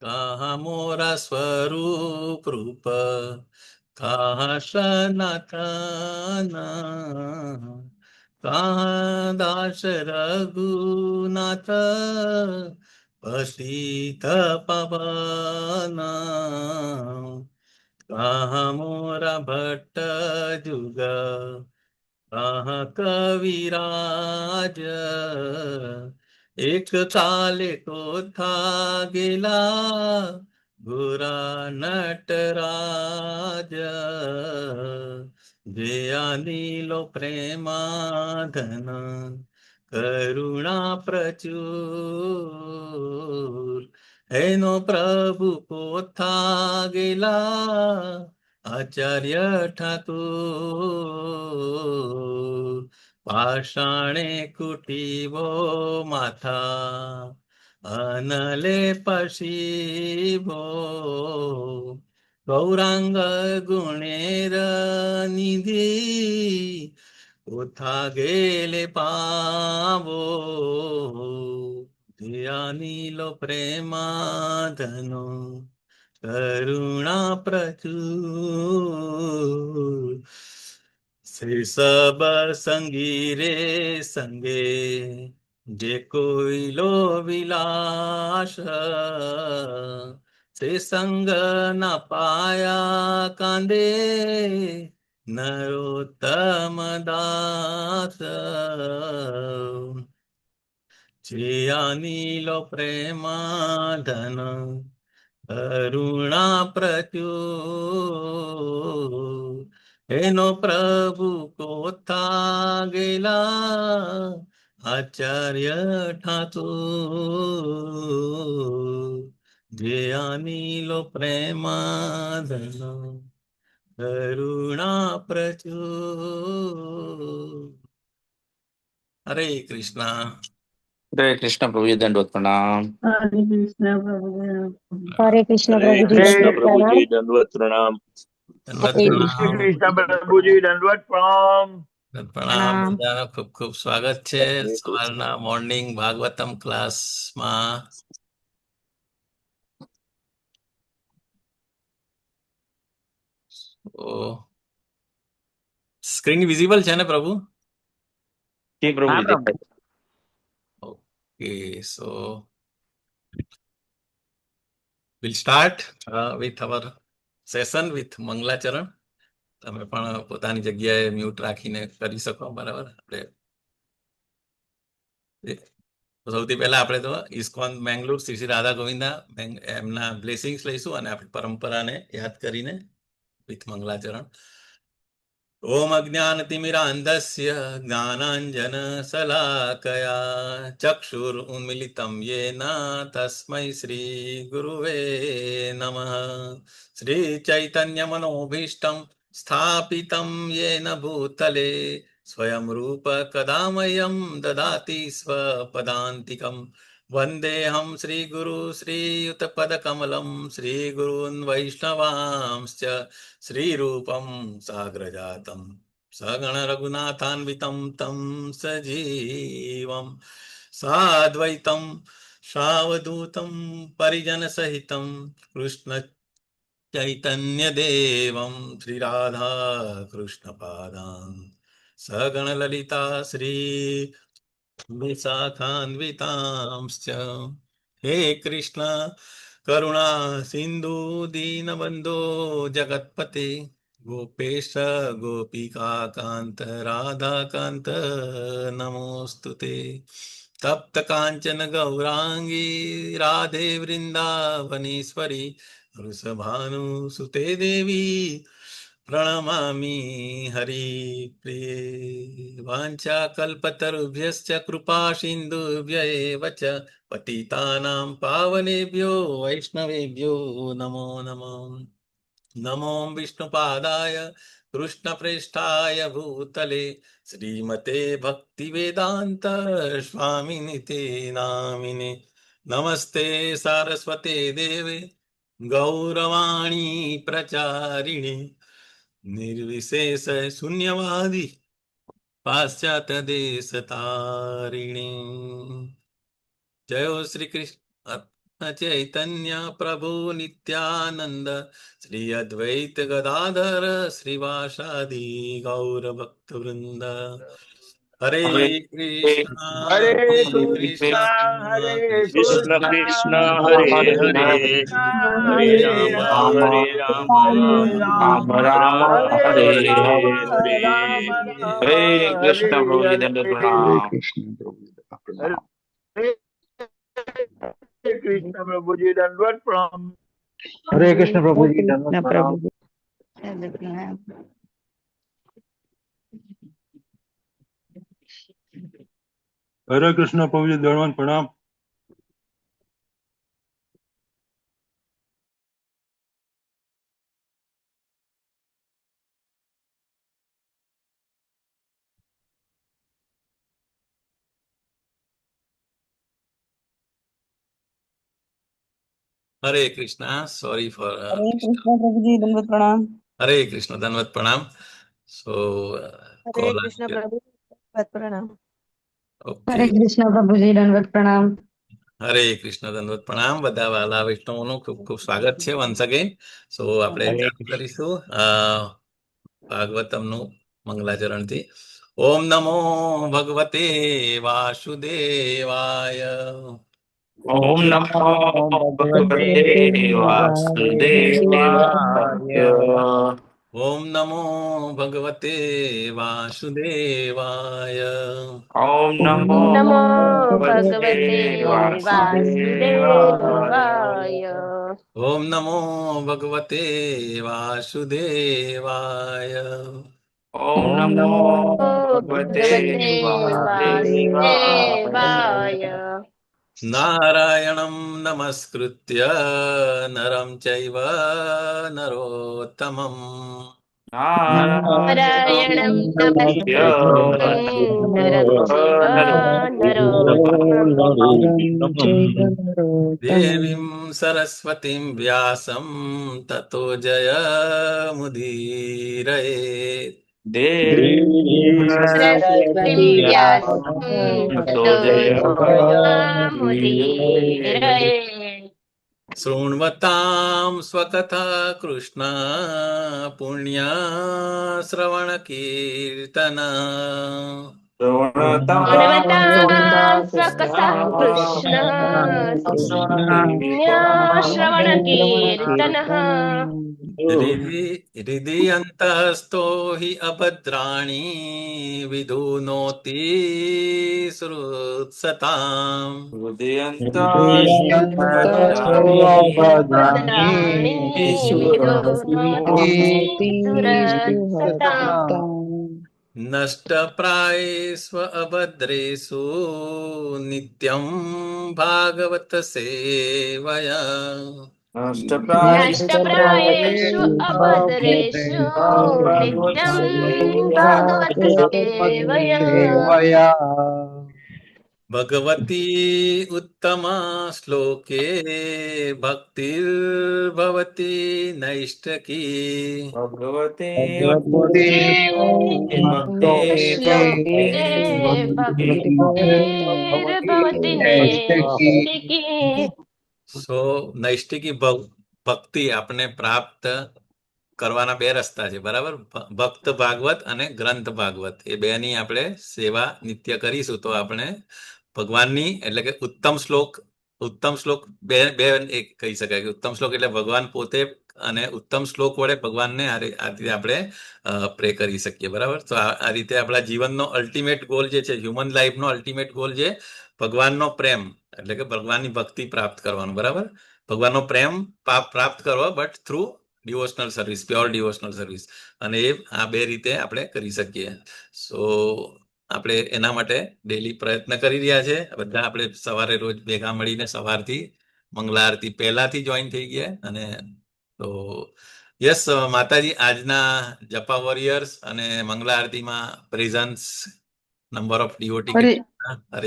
कहा मोरा स्वरूप रूप, कहा सनातन, कहा दास रघुनाथ, पतित पावन, कहा मोरा भट्ट जुग, कहा कविराज, एक काले को था गेला, गोरा नटराज, जया नीलो प्रेमाधन, करुणा प्रचुर, એનો પ્રભુ કોથા ગેલા, આચાર્ય ઠાકુર, પાષાણે કુટીવો માથા, અનલે પશીભો, ગૌરાંગ ગુણેર નિધિ, કોથા ગેલે પાવો, नीलो प्रेमाधनो, करुणा प्रचुर, श्री सब संगी रे संगे, जे कोई लो विलास, से संग न पाया कांदे, नरोत्तम दास, जिया नीलो प्रेमाधन, करुणा प्रचुर, એનો પ્રભુ કોથા ગેલા, આચાર્ય ઠાકુર, જે અનિલો પ્રેમાધન, કરુણા પ્રચુર. હરે કૃષ્ણ. हरे कृष्ण प्रभु जी, दंडवत प्रणाम। हरे कृष्ण प्रभु हरे कृष्ण हरे प्रभु जी, कृष्ण दंडवत प्रभु जी, प्रणाम। दंडवत प्रणाम। દંડવત हरे પ્રણામ. कृष्ण प्रभु जी, दंडवत प्रणाम। પ્રણામ. प्रणाम। બધાનો ખૂબ ખૂબ સ્વાગત છે हरे कृष्ण। સવારના મોર્નિંગ ભાગવતમ ક્લાસમાં. સ્ક્રીન વિઝિબલ છે ને પ્રભુ? जी प्रभु हाँ जी, प्रभु। दिखाई। Okay, so will start with our session with mangalacharan. તમે પણ પોતાની જગ્યાએ મ્યુટ રાખીને કરી શકો. બરાબર. આપણે સૌથી પહેલા આપણે તો ઇસ્કોન બેંગ્લોર શ્રી શ્રી રાધા ગોવિંદા એમના બ્લેસિંગ્સ લઈશું અને આપણી પરંપરાને યાદ કરીને વિથ મંગલાચરણ. ઓમ અજ્ઞાનતિમિરાંધસ્ય જ્ઞાનાંજન શલાકયા ચક્ષુરુન્મિલિतं येन તસ્મૈ શ્રી ગુરુવે નમઃ. શ્રી ચૈતન્યમનોભીષ્ટં સ્થાપિतं येन ભૂતલે સ્વયં રૂપ કદા મह्यं દદાતિ સ્વપદાન્તિકम्. વંદેહમ શ્રી ગુરુ શ્રીયુતપદકમલમ શ્રી ગુરૂન વૈષ્ણવાંશ્ચ શ્રીરૂપમ સાગ્રજાતમ સગણ રઘુનાથાન્વિતમ તમ સજીવમ સાદ્વૈતમ સાવધૂતમ પરિજન સહિતમ કૃષ્ણ ચૈતન્ય દેવમ શ્રી રાધા કૃષ્ણ પાદાન સગણ લલિતા શ્રી વિશાખાન્વિતાંશ્ચ. હે કૃષ્ણ કરુણા સિંધુ દીનબંધો જગતપતે ગોપેશ ગોપિકા કાંત રાધાકાંત નમોસ્તુતે. તપ્ત કાંચન ગૌરાંગી રાધે વૃંદાવનેશ્વરી વૃષભાનુસુતે દેવી પ્रणमामि हरिप्रिये. वाञ्छाकल्पतरुभ्यश्च कृपा सिन्धुभ्य एव च पतितानां पावनेभ्यो वैष्णवेभ्यो नमो नमः. नमो विष्णुपादाय कृष्णप्रेष्ठाय भूतले श्रीमते भक्तिवेदान्त स्वामिनिते नामिने. नमस्ते सारस्वते देवे गौरवाणी प्रचारिणे निर्विशेष शून्यवादी पाश्चात्य देश तारिणी. जय हो श्री कृष्ण. ચૈતન્ય પ્રભુ નિત્યાનંદ શ્રી અદ્વૈત ગદાધર શ્રીવાસાદિ ગૌર ભક્ત વૃંદ. હરે હરે કૃષ્ણ હરે કૃષ્ણ કૃષ્ણ હરે કૃષ્ણ કૃષ્ણ કૃષ્ણ હરે હરે હરે હરે રામ રામ હરે રામ હરે રામ રામ હરે હરે હરે હરે રામ હરે રામ કૃષ્ણ હરે પ્રભુજી હરે દંડવત હરે પ્રણામ. કૃષ્ણ પ્રભુ હરે કૃષ્ણ પ્રભુજી દંડવત પ્રણામ. હરે કૃષ્ણ પ્રભુજી ધન્યવાદ પ્રણામ. હરે કૃષ્ણ પ્રભુજી દળવંત પ્રણામ. હરે કૃષ્ણ સોરી ફોર હરે કૃષ્ણ પ્રભુજી દંડવત પ્રણામ. હરે કૃષ્ણ ધનવત પ્રણામ. સો હરે કોલ કૃષ્ણ પ્રભુ દંડવત પ્રણામ. ઓકે. હરે કૃષ્ણ પ્રભુજી દંડવત પ્રણામ. હરે કૃષ્ણ ધનવત પ્રણામ. બધા વાલા વૈષ્ણવોનું ખૂબ ખૂબ સ્વાગત છે વન્સ અગેન. સો આપણે ચાલુ કરીશું ભાગવતમનું મંગલાચરણથી. ઓમ નમો ભગવતે વાસુદેવાય. ઓમ નમો ભગવતે વાસુદેવાય. ઓમ નમો ભગવતે વાસુદેવાય. ઓમ નમો નમો ભગવતે ભગવતે વાસુદેવાય. વાસુદેવાય. ઓમ નમો ભગવતે વાસુદેવાય. ઓમ નમો ઓ ભગવતે ભગવતે વાસુદેવાય. વાસુદેવાય. નારાયણં નમસ્કૃત્ય નરં ચૈવ નરોત્તમં. નારાયણં નારાયણસ્ય નમસ્કૃત્યં નરં ચૈવ નરોત્તમં. દેવીં સરસ્વતીં વ્યાસં તતો જયમુદીરયેत्. દેવી સરસ્વતીં વ્યાસં તતો જયમુદીરયે. શૃण्वतां स्वकथा कृष्ण पुण्यश्रवणकीर्तन. गुणवतां स्वकथां कृष्ण पुण्यश्रवणकीर्तनः. हृदि अन्तःस्थो हि अभद्राणि विधुनोति श्रुत्सताम्. भद्राणि विदुनोति सुरसताम्. नष्टप्रायेष्व अभद्रेषु नित्यं भागवत सेवया. नष्टप्रायेषु अभद्रेषु नित्यं भागवत सेवया. भगवती उत्तमा श्लोके भक्तिर्भवति नैष्ठकी. भगवते श्लोके भक्तिर्भवति नैष्ठिकी. સો નૈષ્ઠિકી ભક્તિ આપણે પ્રાપ્ત કરવાના બે રસ્તા છે, બરાબર. ભક્ત ભાગવત અને ગ્રંથ ભાગવત એ બેની આપણે સેવા નિત્ય કરીશું તો આપણે ભગવાનની એટલે કે ઉત્તમ શ્લોક બે એક કહી શકાય કે ઉત્તમ શ્લોક એટલે ભગવાન પોતે, અને ઉત્તમ શ્લોક વડે ભગવાનને આ રીતે આપણે પ્રે કરી શકીએ, બરાબર. તો આ રીતે આપણા જીવનનો અલ્ટિમેટ ગોલ જે છે, હ્યુમન લાઈફનો અલ્ટિમેટ ગોલ છે ભગવાનનો પ્રેમ, એટલે કે ભગવાનની ભક્તિ પ્રાપ્ત કરવાનું, બરાબર. ભગવાનનો પ્રેમ પ્રાપ્ત કરવો, but through devotional service, pure devotional service. અને આ બે રીતે આપણે કરી શકીએ. સો આપણે એના માટે ડેલી પ્રયત્ન કરી રહ્યા છે બધા. આપણે સવારે રોજ ભેગા મળીને સવારથી મંગલા આરતી પહેલાથી જોઈન થઈ ગયા. અને તો યસ માતાજી, આજના જપા વોરિયર્સ અને મંગલા આરતીમાં પ્રેઝન્સ નંબર ઓફ ડીઓટી. હરે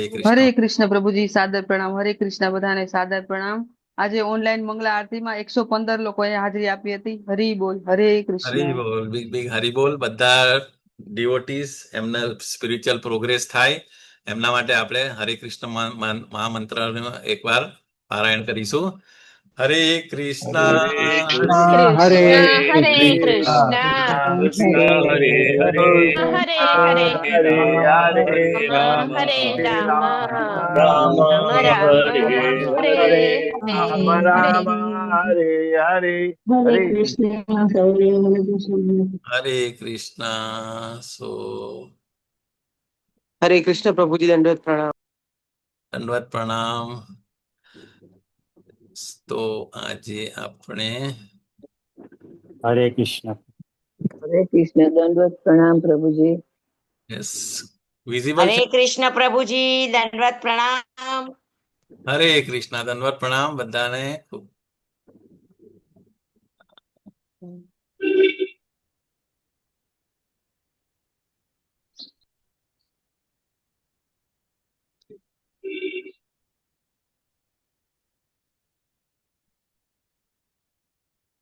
કૃષ્ણ. હરે કૃષ્ણ પ્રભુજી સાદર પ્રણામ. હરે કૃષ્ણ બધાને સાદર પ્રણામ. આજે ઓનલાઈન મંગલા આરતીમાં 115 લોકોએ હાજરી આપી હતી. હરી બોલ, હરે કૃષ્ણ. હરી બોલ, બિગ હરી બોલ. બધા ડિવોટીસ એમના સ્પિરિચ્યુઅલ પ્રોગ્રેસ થાય એમના માટે આપણે હરે કૃષ્ણ મહામંત્રનો એકવાર પારાયણ કરીશું. હરે કૃષ્ણ હરે હરે કૃષ્ણ હરે હરે હરે હરે હરે રામ હરે રામ રામ રામ રામ હરે હરે હરે હરે રામ હરે હરે હરે હરે કૃષ્ણ. સો હરે કૃષ્ણ પ્રભુજી દંડવત પ્રણામ. દંડવત પ્રણામ. તો આજે આપણે હરે કૃષ્ણ. હરે કૃષ્ણ દંડવત પ્રણામ પ્રભુજી. યસ વિઝિબલ હરે છે. કૃષ્ણ પ્રભુજી દંડવત પ્રણામ. હરે કૃષ્ણ દંડવત પ્રણામ બધાને.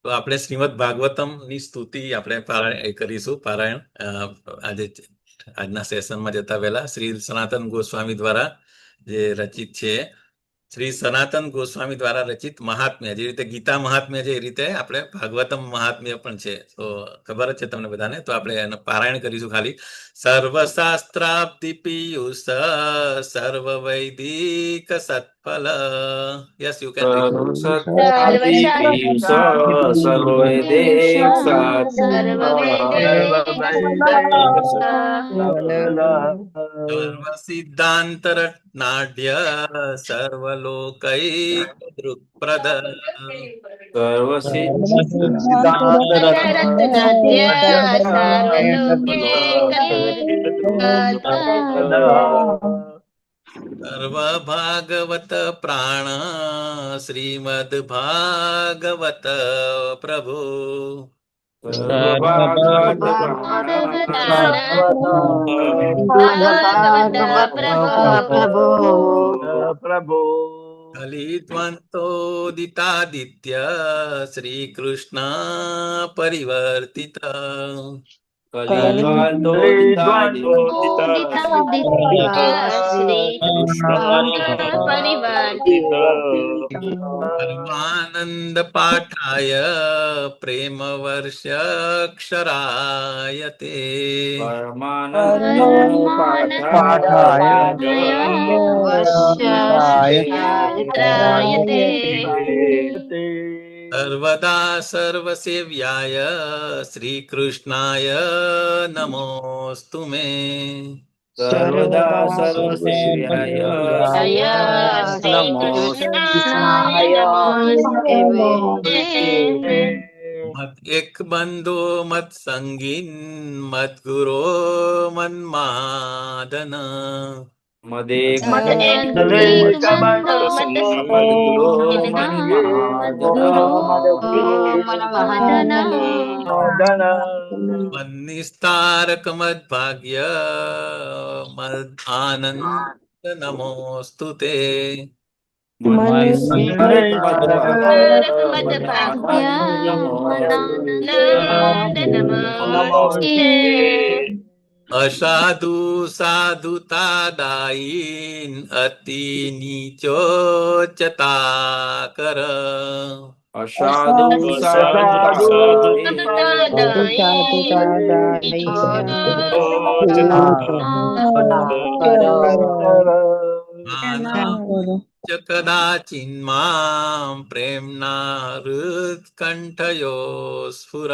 તો આપણે શ્રીમદ ભાગવતમ ની સ્તુતિ આપણે કરીશું પારાયણ આજે આજના સેશનમાં જતા પહેલા શ્રી સનાતન ગોસ્વામી દ્વારા જે રચિત છે. શ્રી સનાતન ગોસ્વામી દ્વારા રચિત મહાત્મ્ય, જે રીતે ગીતા મહાત્મ્ય છે એ રીતે આપણે ભાગવતમ મહાત્મ્ય પણ છે. તો ખબર જ છે તમને બધાને. તો આપણે એનું પારાયણ કરીશું ખાલી. સર્વશાસ્ત્રાબ્ધિ પિયુષ સર્વ વૈદિક સત્ફલ. Yes you can read. સર્વ સિદ્ધાંત રત્નાઢ્ય સર્વલોકૈક દૃક્પ્રદ સર્વ ભાગવત પ્રાણ શ્રીમદ ભાગવત પ્રભુ પ્રભુ કલિદ્વંતોદિતાદિત્ય શ્રી કૃષ્ણ પરિવર્તિત સર્વાનંદ પાઠાય પ્રેમ વર્ષ ક્ષરાયતે સર્વદા સર્વસેવ્યાય શ્રી કૃષ્ણાય નમોસ્તુ મે મત એક બંધો મત સંગીન મત ગુરો મન્માદન મન્નિસ્તારક મદ્ભાગ્ય મદ આનંદ નમોસ્તુ તે અસાધુ સાધુતાદાયીન અતિ નીચોચતા કર કદાચિન્માં પ્રેમના હૃત્કંઠયો સ્ફુર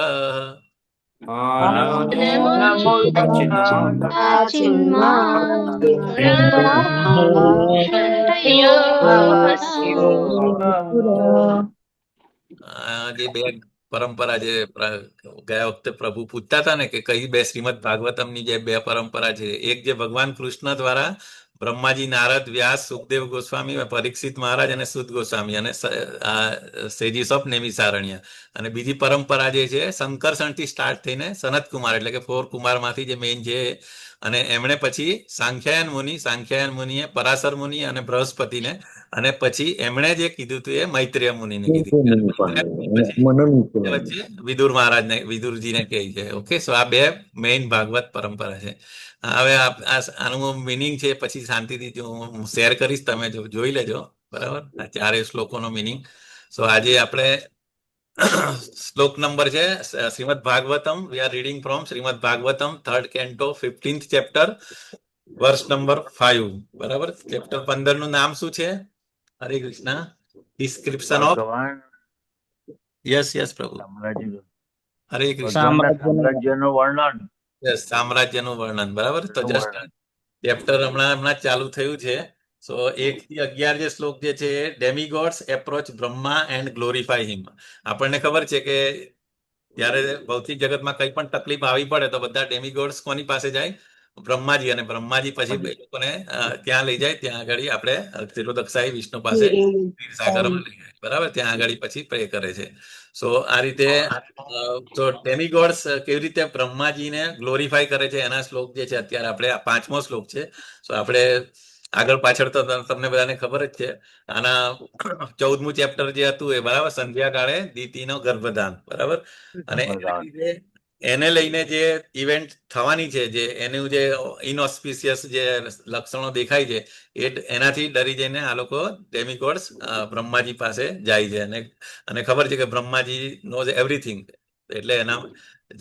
જે બે પરંપરા જે ગયા વખતે પ્રભુ પૂછતા હતા ને કે કઈ બે શ્રીમદ ભાગવતમની જે બે પરંપરા છે, એક જે ભગવાન કૃષ્ણ દ્વારા બ્રહ્માજી, નારદ, વ્યાસ, સુખદેવ ગોસ્વામી, પરીક્ષિત મહારાજ અને સુદ ગોસ્વામી અને સેજીસ ઓફ નેમિસારણ્ય, અને બીજી પરંપરા જે છે સંકર્ષણથી સ્ટાર્ટ થઈને સનત કુમાર એટલે કે 4 કુમારમાંથી જે મેઇન છે, અને એમણે પછી સાંખ્યાયન મુનિએ પરાશર મુનિ અને બૃહસ્પતિને, અને પછી એમણે જે કીધું હતું એ મૈત્રેય મુનિને કીધું, વચ્ચે વિદુર મહારાજને, વિદુરજીને કહે છે. ઓકે, સો આ બે મેઇન ભાગવત પરંપરા છે. હવે આનું મિનિંગ છે પછી શાંતિથી હું શેર કરીશ, તમે જોઈ લેજો. બરાબર, આ ચારેય શ્લોકોનો મિનિંગ. સો આજે આપણે શ્લોક નંબર છે Shrimad Bhagavatam. We are reading from Shrimad Bhagavatam 3rd canto 15th chapter, verse number 5. બરાબર, ચેપ્ટર 15 નું નામ શું છે? હરે કૃષ્ણ. Description of. ભગવાન યસ પ્રભુ. સામ્રાજ્ય હરે કૃષ્ણ. ભગવાનના સામ્રાજ્યનું વર્ણન. યસ, સામ્રાજ્યનું વર્ણન. બરાબર, તો જસ્ટ ચેપ્ટર હમણાં ચાલુ થયું છે. સો 1 થી 11 જે શ્લોક જે છે એ ડેમીગોડ્સ એપ્રોચ બ્રહ્મા એન્ડ ગ્લોરીફાય હિમ. આપણને ખબર છે કે જ્યારે ભૌતિક જગતમાં કંઈ પણ તકલીફ આવી પડે તો બધા ડેમીગોડ્સ કોની પાસે જાય? બ્રહ્માજી. અને બ્રહ્માજી પછી એ લોકોને ત્યાં લઈ જાય. ત્યાં આગળ આપણે તિરોદક્ષાઈ વિષ્ણુ પાસે ક્ષીરસાગરમાં લઈ જાય. બરાબર, ત્યાં આગળ પછી પ્રે કરે છે. સો આ રીતે તો ડેમીગોડ્સ કેવી રીતે બ્રહ્માજીને ગ્લોરીફાય કરે છે એના શ્લોક જે છે અત્યારે આપણે આ 5મો શ્લોક છે. સો આપણે આગળ પાછળ તો તમને બધાને ખબર જ છે. આના 14મું ચેપ્ટર જે હતું એ બરાબર, સંધ્યાકાળે દીતીનો ગર્ભદાન. બરાબર, અને એને લઈને જે ઇવેન્ટ થવાની છે, જે એનું જે ઇનઓસ્પિશિયસ જે લક્ષણો દેખાય છે, એનાથી ડરી જઈને આ લોકો ડેમીગોડ્સ બ્રહ્માજી પાસે જાય છે. અને ખબર છે કે બ્રહ્માજી નોઝ એવરીથિંગ, એટલે એના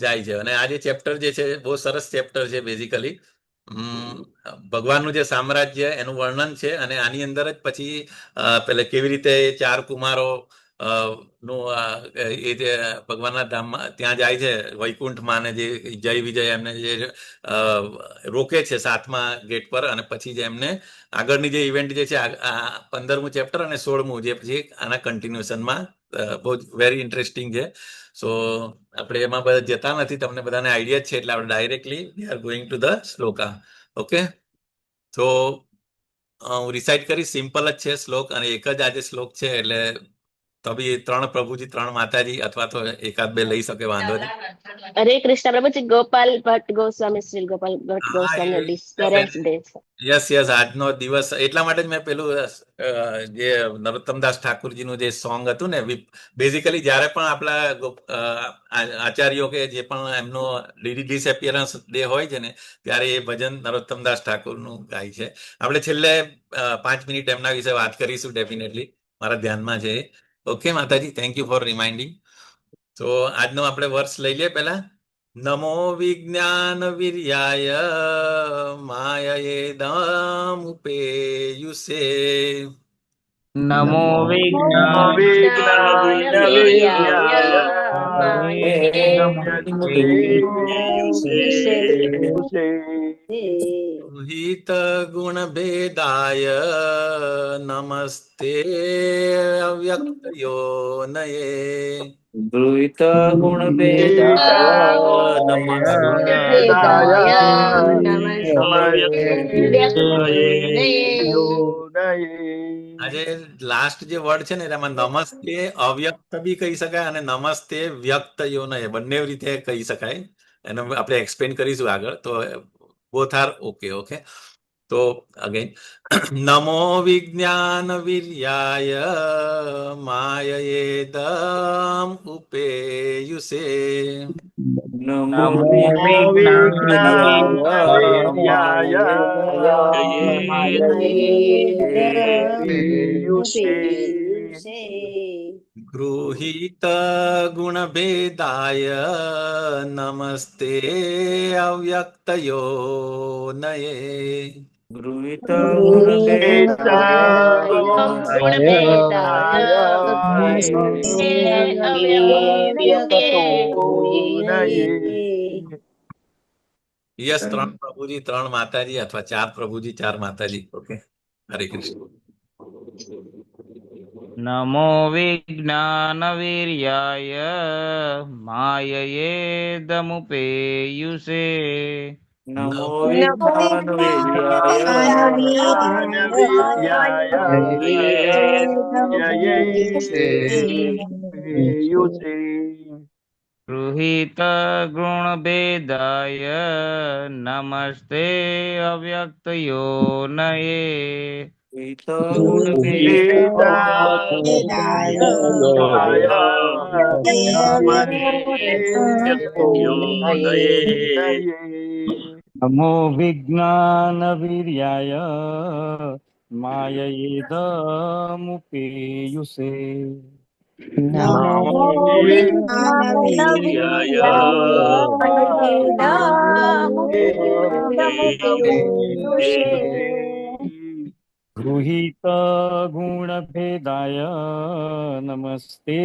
જાય છે. અને આ જે ચેપ્ટર જે છે બહુ સરસ ચેપ્ટર છે. બેઝિકલી ભગવાનનું જે સામ્રાજ્ય એનું વર્ણન છે. અને આની અંદર જ પછી પેલે કેવી રીતે 4 કુમારો નું એ જે ભગવાનના ધામમાં ત્યાં જાય છે વૈકુંઠમાં, અને જે જય વિજય એમને જે રોકે છે 7મા ગેટ પર, અને પછી જે એમને આગળની જે ઇવેન્ટ જે છે 15મું ચેપ્ટર અને 16મું જે પછી આના કન્ટિન્યુએશનમાં બહુ વેરી ઇન્ટરેસ્ટિંગ છે. સો આપણે એમાં બધા જતા નથી, તમને બધાને આઈડિયા જ છે, એટલે આપણે directly we are going to the Shloka. Okay, તો હું રિસાઇટ કરીશ. સિમ્પલ જ છે શ્લોક, અને એક જ આજે શ્લોક છે, એટલે તો બી 3 પ્રભુજી 3 માતાજી, અથવા તો એકાદ બે લઈ શકે, વાંધો નહીં. હરે કૃષ્ણ પ્રભુજી. Gopal Bhatt Goswami, Shri Gopal Bhatt Goswami parents day. Yes, આજનો દિવસ એટલા માટે જ મેં પેલું જે નરોત્તમદાસ ઠાકુરજીનું જે સોંગ હતું ને, બેઝિકલી જ્યારે પણ આપણા આચાર્યો કે જે પણ એમનો ડિસએપિયરન્સ ડે હોય છે ને, ત્યારે એ ભજન નરોત્તમદાસ ઠાકુરનું ગાય છે. આપણે છેલ્લે 5 મિનિટ એમના વિશે વાત કરીશું ડેફિનેટલી, મારા ધ્યાનમાં છે. ઓકે માતાજી, થેન્ક યુ ફોર રિમાઇન્ડિંગ. તો આજનો આપણે વર્ષ લઈ લઈએ પહેલા. નમો વિજ્ઞાન વીર્યાય માયયેદમુપેયુષે. નમો હિત ગુણ ભેદાય નમસ્તે અવ્યક્તયોનયે. ગૃહિત ગુણ આજે લાસ્ટ જે વર્ડ છે ને એમાં નમસ્તે અવ્યક્ત બી કહી શકાય, અને નમસ્તે વ્યક્ત યોનય બંને રીતે કહી શકાય. એને આપણે એક્સપ્લેન કરીશું આગળ. તો બોથ આર ઓકે. ઓકે, તો અગેન નમો વિજ્ઞાન વીર્યાય માયયેદમ ઉપેયુષે. નમો વિજ્ઞાનાય ગૃહીત ગુણ ભેદાય નમસ્તે અવ્યક્તયોનયે. ગૃહિત યસ, 3 પ્રભુજી 3 માતાજી, અથવા 4 પ્રભુજી 4 માતાજી. ઓકે, હરે કૃષ્ણ. નમો વિજ્ઞાનવીર્યાય માયયેદમુપેયુષે. નમો ગૃહિત ગુણ ભેદાય નમસ્તે અવ્યક્તયોનયે. નમો વિજ્ઞાન વીર્યાય माययेदमुपेयुषे નમો નમો વિજ્ઞાનવીર્યાય गृहीत गुणभेदाय नमस्ते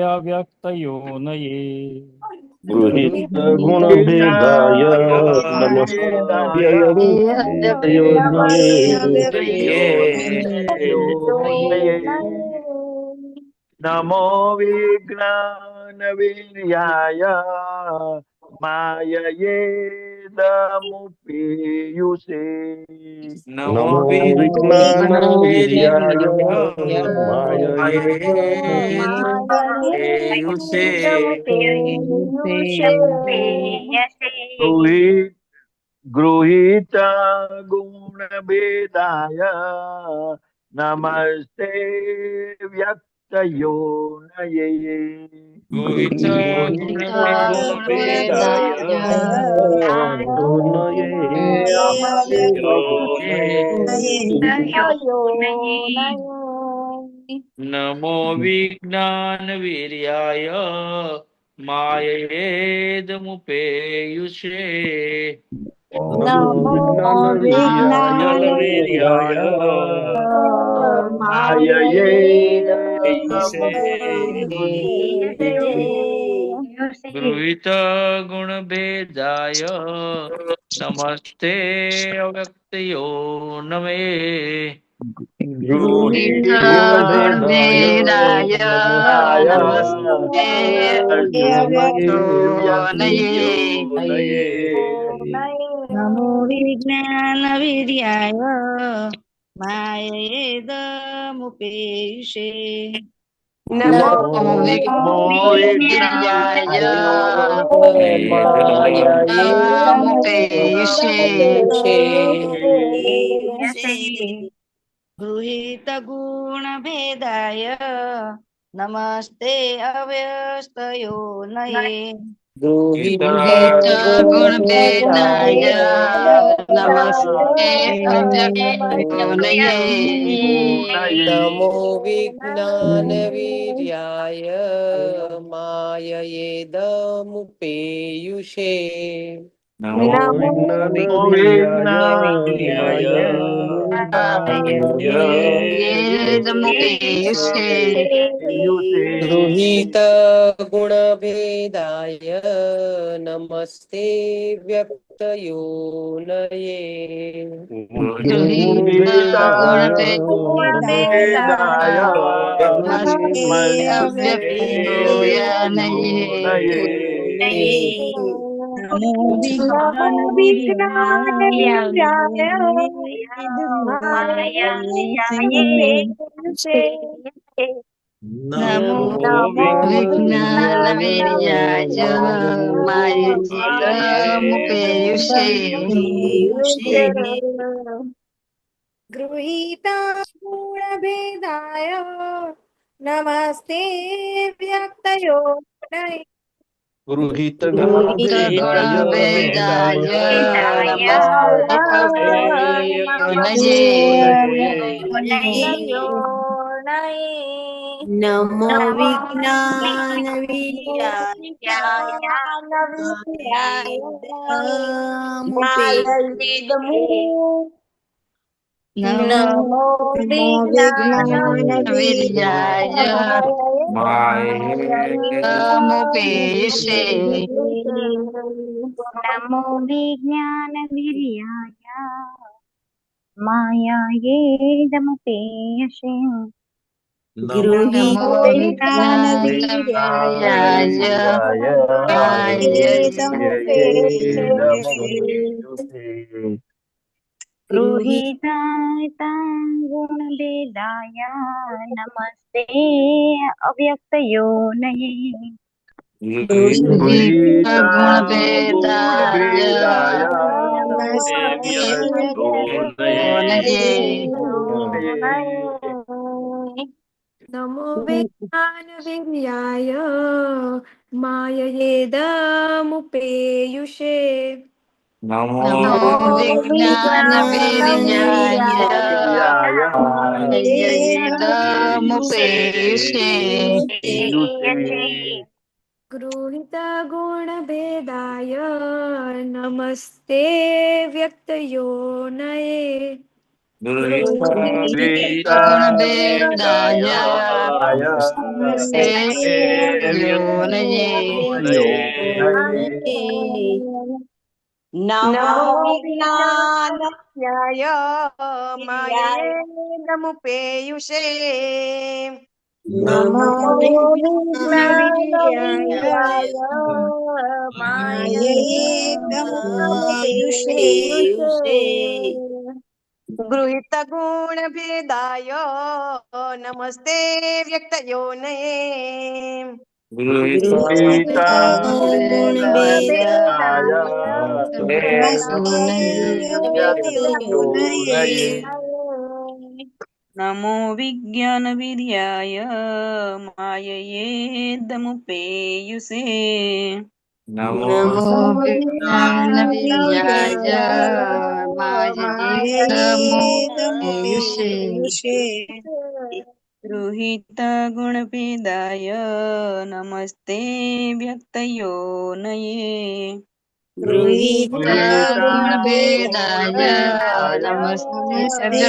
अव्यक्तयोनये ગૃહિત ગુણ ભેદાય નમસ્તે નમો વિજ્ઞાનવીર્યાય માયયેદમુપેયુષે નમો વિજ્ઞાનવીર્યાય ગૃહીત ગુણભેદાય નમસ્તે વ્યક્તયોનયે નમો વિજ્ઞાન વીર્યાય માયેદમુપેયુષે ગૃહીત ગુણભેદાય નમસ્તે અવ્યક્તયોનમે નમો વિજ્ઞાન વીર્યાય માયેદમુપેયુષે નમો ગૃહીત ગુણ ભેદાય નમસ્તે અવ્યસ્તયોનયે नमो विज्ञानवीर्याय माययेदमुपेयुषे गृहीत गुणभेदाय नमस्ते व्यक्तयोनये નમો વિજ્ઞાનવીર્યાય માયેદમુપેયુષે ગૃહીતા ગુણભેદાય નમસ્તે વ્યક્તયોનયે ગૃહિત નમો વિજ્ઞાન નમો વિજ્ઞાન નમો વિજ્ઞાન વીર્યાય માયાયેદમુપેયુષે ગુણભેદાય નમસ્તે અવ્યક્તયોનયે નમો વિજ્ઞાન વીર્યાય માયેદમુપેયુષે નમો નમો વિજ્ઞાન વીર્યાય વીર્યાય તમુપેયુષે ગૃહીત ગુણભેદાય નમસ્તે વ્યક્તયોનયે ગુણભેદાય નમસ્તે નમો વિજ્ઞાનાય માયે નમુપેયુષે નમો વિજ્ઞાનાય માયે નમુપેયુષે ગૃહીત ગુણ ભેદાય નમસ્તે વ્યક્તયોનયે નમો વિજ્ઞાન વીર્યાય માયયે દમુપેયુષે નમો વિજ્ઞાન વીર્યાય માયયે દમુપેયુષે ગૃહીત ગુણભેદાય નમસ્તે વ્યક્તયોનયે ગૃહીત ગુણભેદાય નમસ્તે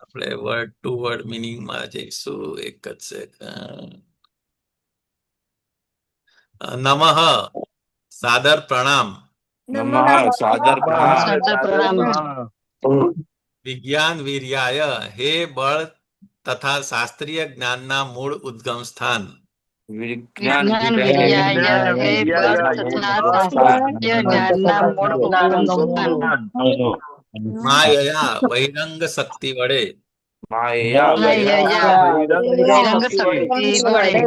આપણે વર્ડ ટુ વર્ડ મિનિંગમાં જઈશું. એક જ સેકન્ડ. નમઃ સાદર પ્રણામ. નમઃ સાદર પ્રણામ. વિજ્ઞાન વીર્યાય હે બળ તથા શાસ્ત્રીય જ્ઞાનના મૂળ ઉદ્ગમ સ્થાન. વિજ્ઞાન વીર્યાય હે બળ તથા શાસ્ત્રીય જ્ઞાનના મૂળ ઉદ્ગમ સ્થાન. માયયા બહિરંગ શક્તિ વડે. બહિરંગ શક્તિ વડે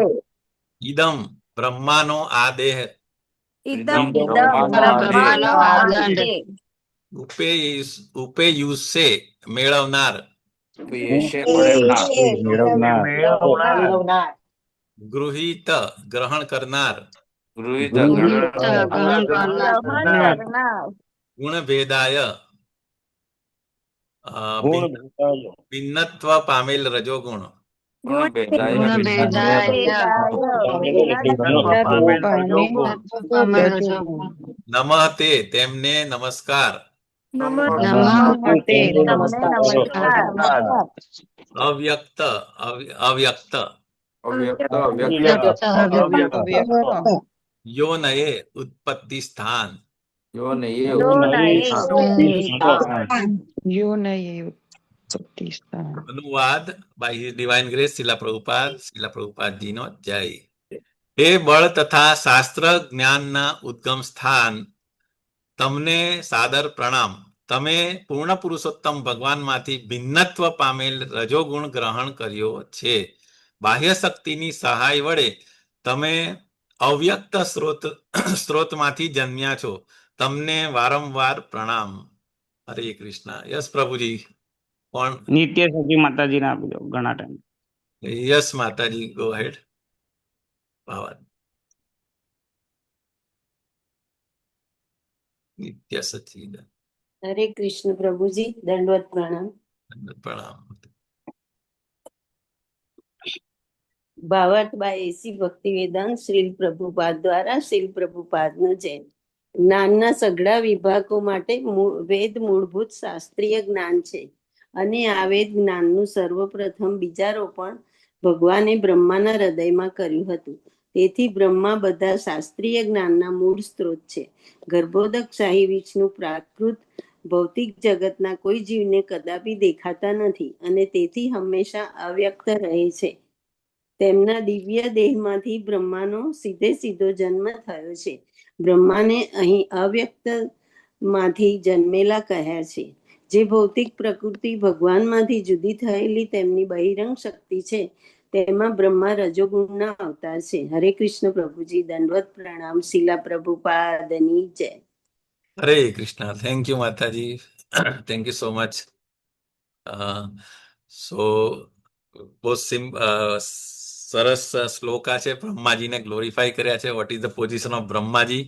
ઇદમ બ્રહ્માનો આ દેહ. ઇદમ બ્રહ્માનો આદંડ ઉપેયુષે મેળવનાર. ગૃહીત ગ્રહણ કરનાર. ગુણભેદાય ભિન્નત્વ પામેલ રજોગુણ. નમઃ તે તેમને નમસ્કાર. અવ્યક્ત અવ્યક્ત યોનયે ઉત્પત્તિ સ્થાન. અનુવાદ બાય હિઝ ડિવાઇન ગ્રેસ શિલા પ્રભુપાદજીનો જય. હે બળ તથા શાસ્ત્ર જ્ઞાનના ઉદ્ગમ સ્થાન, તમને સાદર પ્રણામ. તમે પૂર્ણ પુરુષોત્તમ ભગવાનમાંથી ભિન્નત્વ પામેલ રજોગુણ ગ્રહણ કર્યો છે. બાહ્ય શક્તિની સહાય વડે તમે અવ્યક્ત સ્ત્રોતમાંથી જન્મ્યા છો. તમને વારંવાર પ્રણામ. હરે કૃષ્ણ. યસ પ્રભુજી. કોણ? નિત્ય સતી માતાજીને આપી દો ઘણા ટાઈમ. યસ માતાજી, ગો હેડ. ભાવાદ નિત્ય સચિદ. હરે કૃષ્ણ પ્રભુજી, દંડવત પ્રણામ. પ્રણામ. ભાવાર્થ બાય એસી ભક્તિ વેદાંત શ્રીલ પ્રભુપાદ દ્વારા શ્રીલ પ્રભુપાદનો જય. જ્ઞાનના સઘળા વિભાગો માટે વેદ મૂળભૂત શાસ્ત્રીય જ્ઞાન છે અને આ વેદ જ્ઞાનનું સર્વપ્રથમ બીજારોપણ ભગવાને બ્રહ્માના હૃદયમાં કર્યું હતું. તેથી બ્રહ્મા બધા શાસ્ત્રીય જ્ઞાનના મૂળ સ્ત્રોત છે. ગર્ભોદક શાહી વિષ્ણુ પ્રાકૃત ભૌતિક જગતના કોઈ જીવને કદાપી દેખાતા નથી અને તેથી હંમેશા અવ્યક્ત રહે છે. તેમના દિવ્ય દેહમાંથી બ્રહ્માનો સીધો જન્મ થયો છે. બ્રહ્માને અહીં અવ્યક્ત માંથી જન્મેલા કહ્યા છે. જે ભૌતિક પ્રકૃતિ ભગવાનમાંથી જુદી થયેલી તેમની બહિરંગ શક્તિ છે, તેમાં બ્રહ્મા રજોગુણના અવતાર છે. હરે કૃષ્ણ પ્રભુજી, દંડવત પ્રણામ. શીલા પ્રભુપાદની જય. હરે કૃષ્ણ. થેન્ક યુ માતાજી. Thank you so much. So બહુ સરસ શ્લોકા છે. બ્રહ્માજીને ગ્લોરીફાઈ કર્યા છે. What is the position of Brahmaji,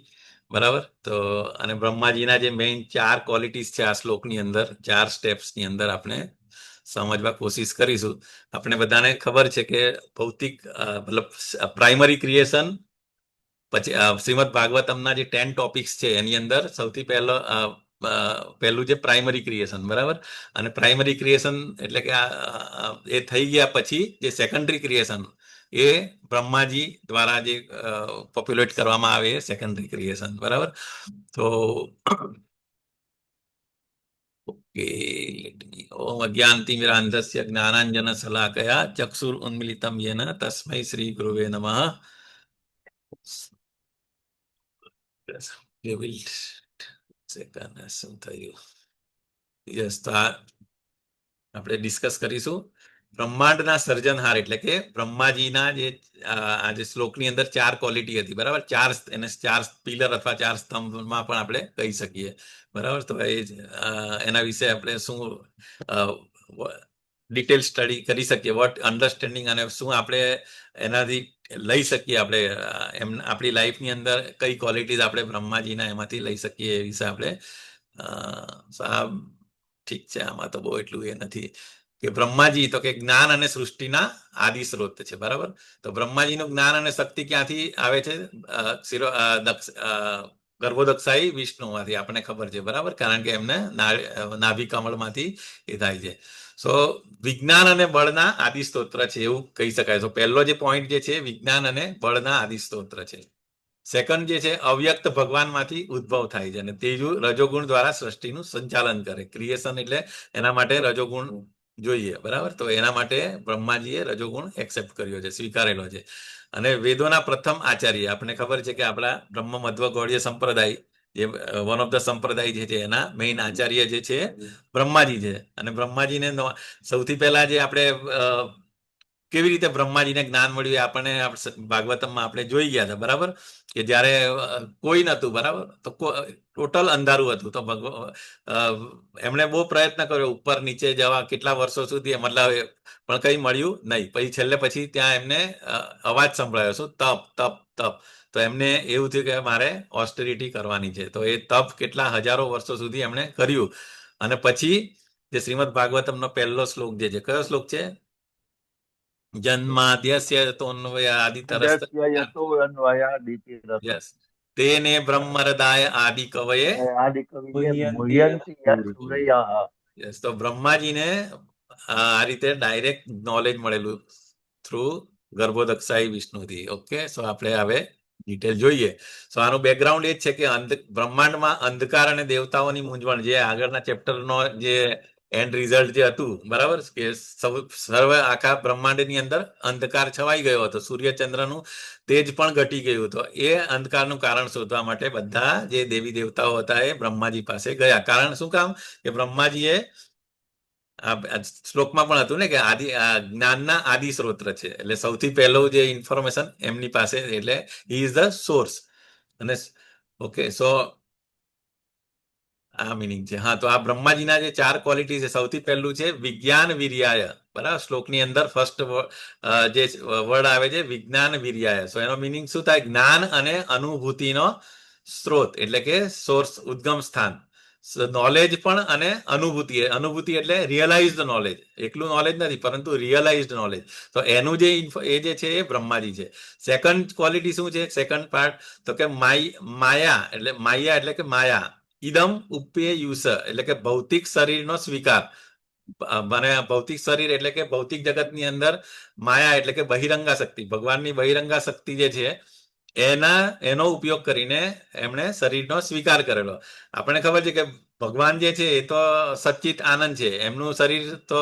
બરાબર. તો અને બ્રહ્માજીના જે મેઇન 4 ક્વોલિટીઝ છે આ શ્લોકની અંદર, 4 સ્ટેપ્સની અંદર આપણે સમજવા કોશિશ કરીશું. આપણે બધાને ખબર છે કે ભૌતિક મતલબ પ્રાઇમરી ક્રિએશન, પછી શ્રીમદ ભાગવતમના જે 10 ટોપિક્સ છે એની અંદર સૌથી પહેલું જે પ્રાઇમરી ક્રિએશન, બરાબર. અને પ્રાઇમરી ક્રિએશન એટલે કે એ થઈ ગયા પછી જે સેકન્ડરી ક્રિએશન એ બ્રહ્માજી દ્વારા જે પોપ્યુલેટ કરવામાં આવે એ સેકન્ડરી ક્રિએશન, બરાબર. તો ઓકે, ઓમ અજ્ઞાનતિમિરાંધસ્ય જ્ઞાનાંજન શલાકયા ચક્ષુર ઉન્મિલિતમ યેન તસ્મૈ શ્રી ગુરુવે નમઃ. શું થયું? યસ, તો આપણે ડિસ્કસ કરીશું બ્રહ્માંડના સર્જનહાર એટલે કે બ્રહ્માજીના જે આ જે શ્લોકની અંદર 4 ક્વોલિટી હતી, બરાબર. 4 પિલર અથવા 4 સ્તંભમાં પણ આપણે કહી શકીએ, બરાબર. તો એના વિશે આપણે શું ડિટેલ સ્ટડી કરી શકીએ, વોટ અન્ડરસ્ટેન્ડિંગ, અને શું આપણે એનાથી લઈ શકીએ, આપણે આપણી લાઈફની અંદર કઈ ક્વોલિટીઝ આપણે બ્રહ્માજીના એમાંથી લઈ શકીએ એ વિશે આપણે ઠીક છે. આમાં તો બહુ એટલું એ નથી કે બ્રહ્માજી તો કે જ્ઞાન અને સૃષ્ટિના આદિ સ્ત્રોત છે, બરાબર. તો બ્રહ્માજીનું જ્ઞાન અને શક્તિ ક્યાંથી આવે છે? ગર્ભોદક્ષાઈ વિષ્ણુમાંથી આપણને ખબર છે, બરાબર. કારણ કે એમને નાભી કમળમાંથી એ થાય છે. સો વિજ્ઞાન અને બળના આદિ સ્તોત્ર છે એવું કહી શકાય. તો પહેલો જે પોઈન્ટ જે છે વિજ્ઞાન અને બળના આદિ સ્તોત્ર છે. સેકન્ડ જે છે અવ્યક્ત ભગવાનમાંથી ઉદ્ભવ થાય છે. અને ત્રીજું રજોગુણ દ્વારા સૃષ્ટિનું સંચાલન કરે. ક્રિએશન એટલે એના માટે રજોગુણ જોઈએ, બરાબર. તો એના માટે બ્રહ્માજીએ રજોગુણ એક્સેપ્ટ કર્યો છે, સ્વીકારેલો છે. અને વેદોના પ્રથમ આચાર્ય આપણને ખબર છે કે આપણા બ્રહ્મ મધ્વ ગૌડીય સંપ્રદાય જે વન ઓફ ધ સંપ્રદાય જે છે એના મેઇન આચાર્ય જે છે બ્રહ્માજી છે. અને બ્રહ્માજીને સૌથી પહેલા જે આપણે કેવી રીતે બ્રહ્માજીને જ્ઞાન મળ્યું આપણને ભાગવતમમાં આપણે જોઈ ગયા હતા, બરાબર. કે જ્યારે કોઈ નતું, બરાબર, તો ટોટલ અંધારું હતું. તો એમણે બહુ પ્રયત્ન કર્યો ઉપર નીચે જવા, કેટલા વર્ષો સુધી, મતલબ પણ કંઈ મળ્યું નહીં. પછી છેલ્લે પછી ત્યાં એમને અવાજ સંભળાયો, શું? તપ તપ તપ. તો એમને એવું થયું કે મારે ઓસ્ટેરિટી કરવાની છે. તો એ તપ કેટલા હજારો વર્ષો સુધી એમણે કર્યું. અને પછી જે શ્રીમદ ભાગવતમનો પહેલો શ્લોક જે છે, કયો શ્લોક છે? જન્માદ્યસ્ય યસ તેને બ્રહ્મરદાય આદિ કવયે યસ. તો બ્રહ્માજીને આ રીતે ડાયરેક્ટ નોલેજ મળેલું થ્રુ ગર્ભોદક્ષાઈ વિષ્ણુથી. ઓકે, સો આપણે હવે ડિટેલ જોઈએ. સો આનું બેકગ્રાઉન્ડ એ જ છે કે બ્રહ્માંડમાં અંધકાર અને દેવતાઓની મૂંઝવણ, જે આગળના ચેપ્ટરનો જે એન્ડ રિઝલ્ટ જે હતું, બરાબર, કે સર્વ આખા બ્રહ્માંડની અંદર અંધકાર છવાઈ ગયો હતો. સૂર્યચંદ્રનું તેજ પણ ઘટી ગયું હતું. એ અંધકારનું કારણ શોધવા માટે બધા જે દેવી દેવતાઓ હતા એ બ્રહ્માજી પાસે ગયા. કારણ શું કામ? કે બ્રહ્માજીએ શ્લોકમાં પણ હતું ને કે જ્ઞાનના આદિ સ્ત્રોત છે. એટલે સૌથી પહેલું જે ઇન્ફોર્મેશન એમની પાસે, એટલે હી ઇઝ ધ સોર્સ. અને ઓકે, સો આ મિનિંગ છે. હા, તો આ બ્રહ્માજીના જે 4 ક્વોલિટી છે, સૌથી પહેલું છે વિજ્ઞાન વીર્યાય, બરાબર. શ્લોકની અંદર ફર્સ્ટ જે વર્ડ આવે છે વિજ્ઞાન વીર્યાય. સો એનો મિનિંગ શું થાય? જ્ઞાન અને અનુભૂતિનો સ્ત્રોત, એટલે કે સોર્સ, ઉદ્ગમ સ્થાન. નોલેજ પણ અને અનુભૂતિ. અનુભૂતિ એટલે રિયલાઇઝડ નોલેજ. એકલું નોલેજ નથી, પરંતુ રિયલાઇઝડ નોલેજ. તો એનું જે એ જે છે એ બ્રહ્માજી છે. સેકન્ડ ક્વોલિટી શું છે? સેકન્ડ પાર્ટ તો કે માયા એટલે કે માયા. ઇદમ ઉપેયુષ એટલે કે ભૌતિક શરીરનો સ્વીકાર. મને ભૌતિક શરીર એટલે કે ભૌતિક જગતની અંદર માયા એટલે કે બહિરંગા શક્તિ, ભગવાનની બહિરંગા શક્તિ જે છે એનો ઉપયોગ કરીને એમણે શરીરનો સ્વીકાર કરેલો. આપણને ખબર છે કે ભગવાન જે છે એ તો સચ્ચિત આનંદ છે. એમનું શરીર તો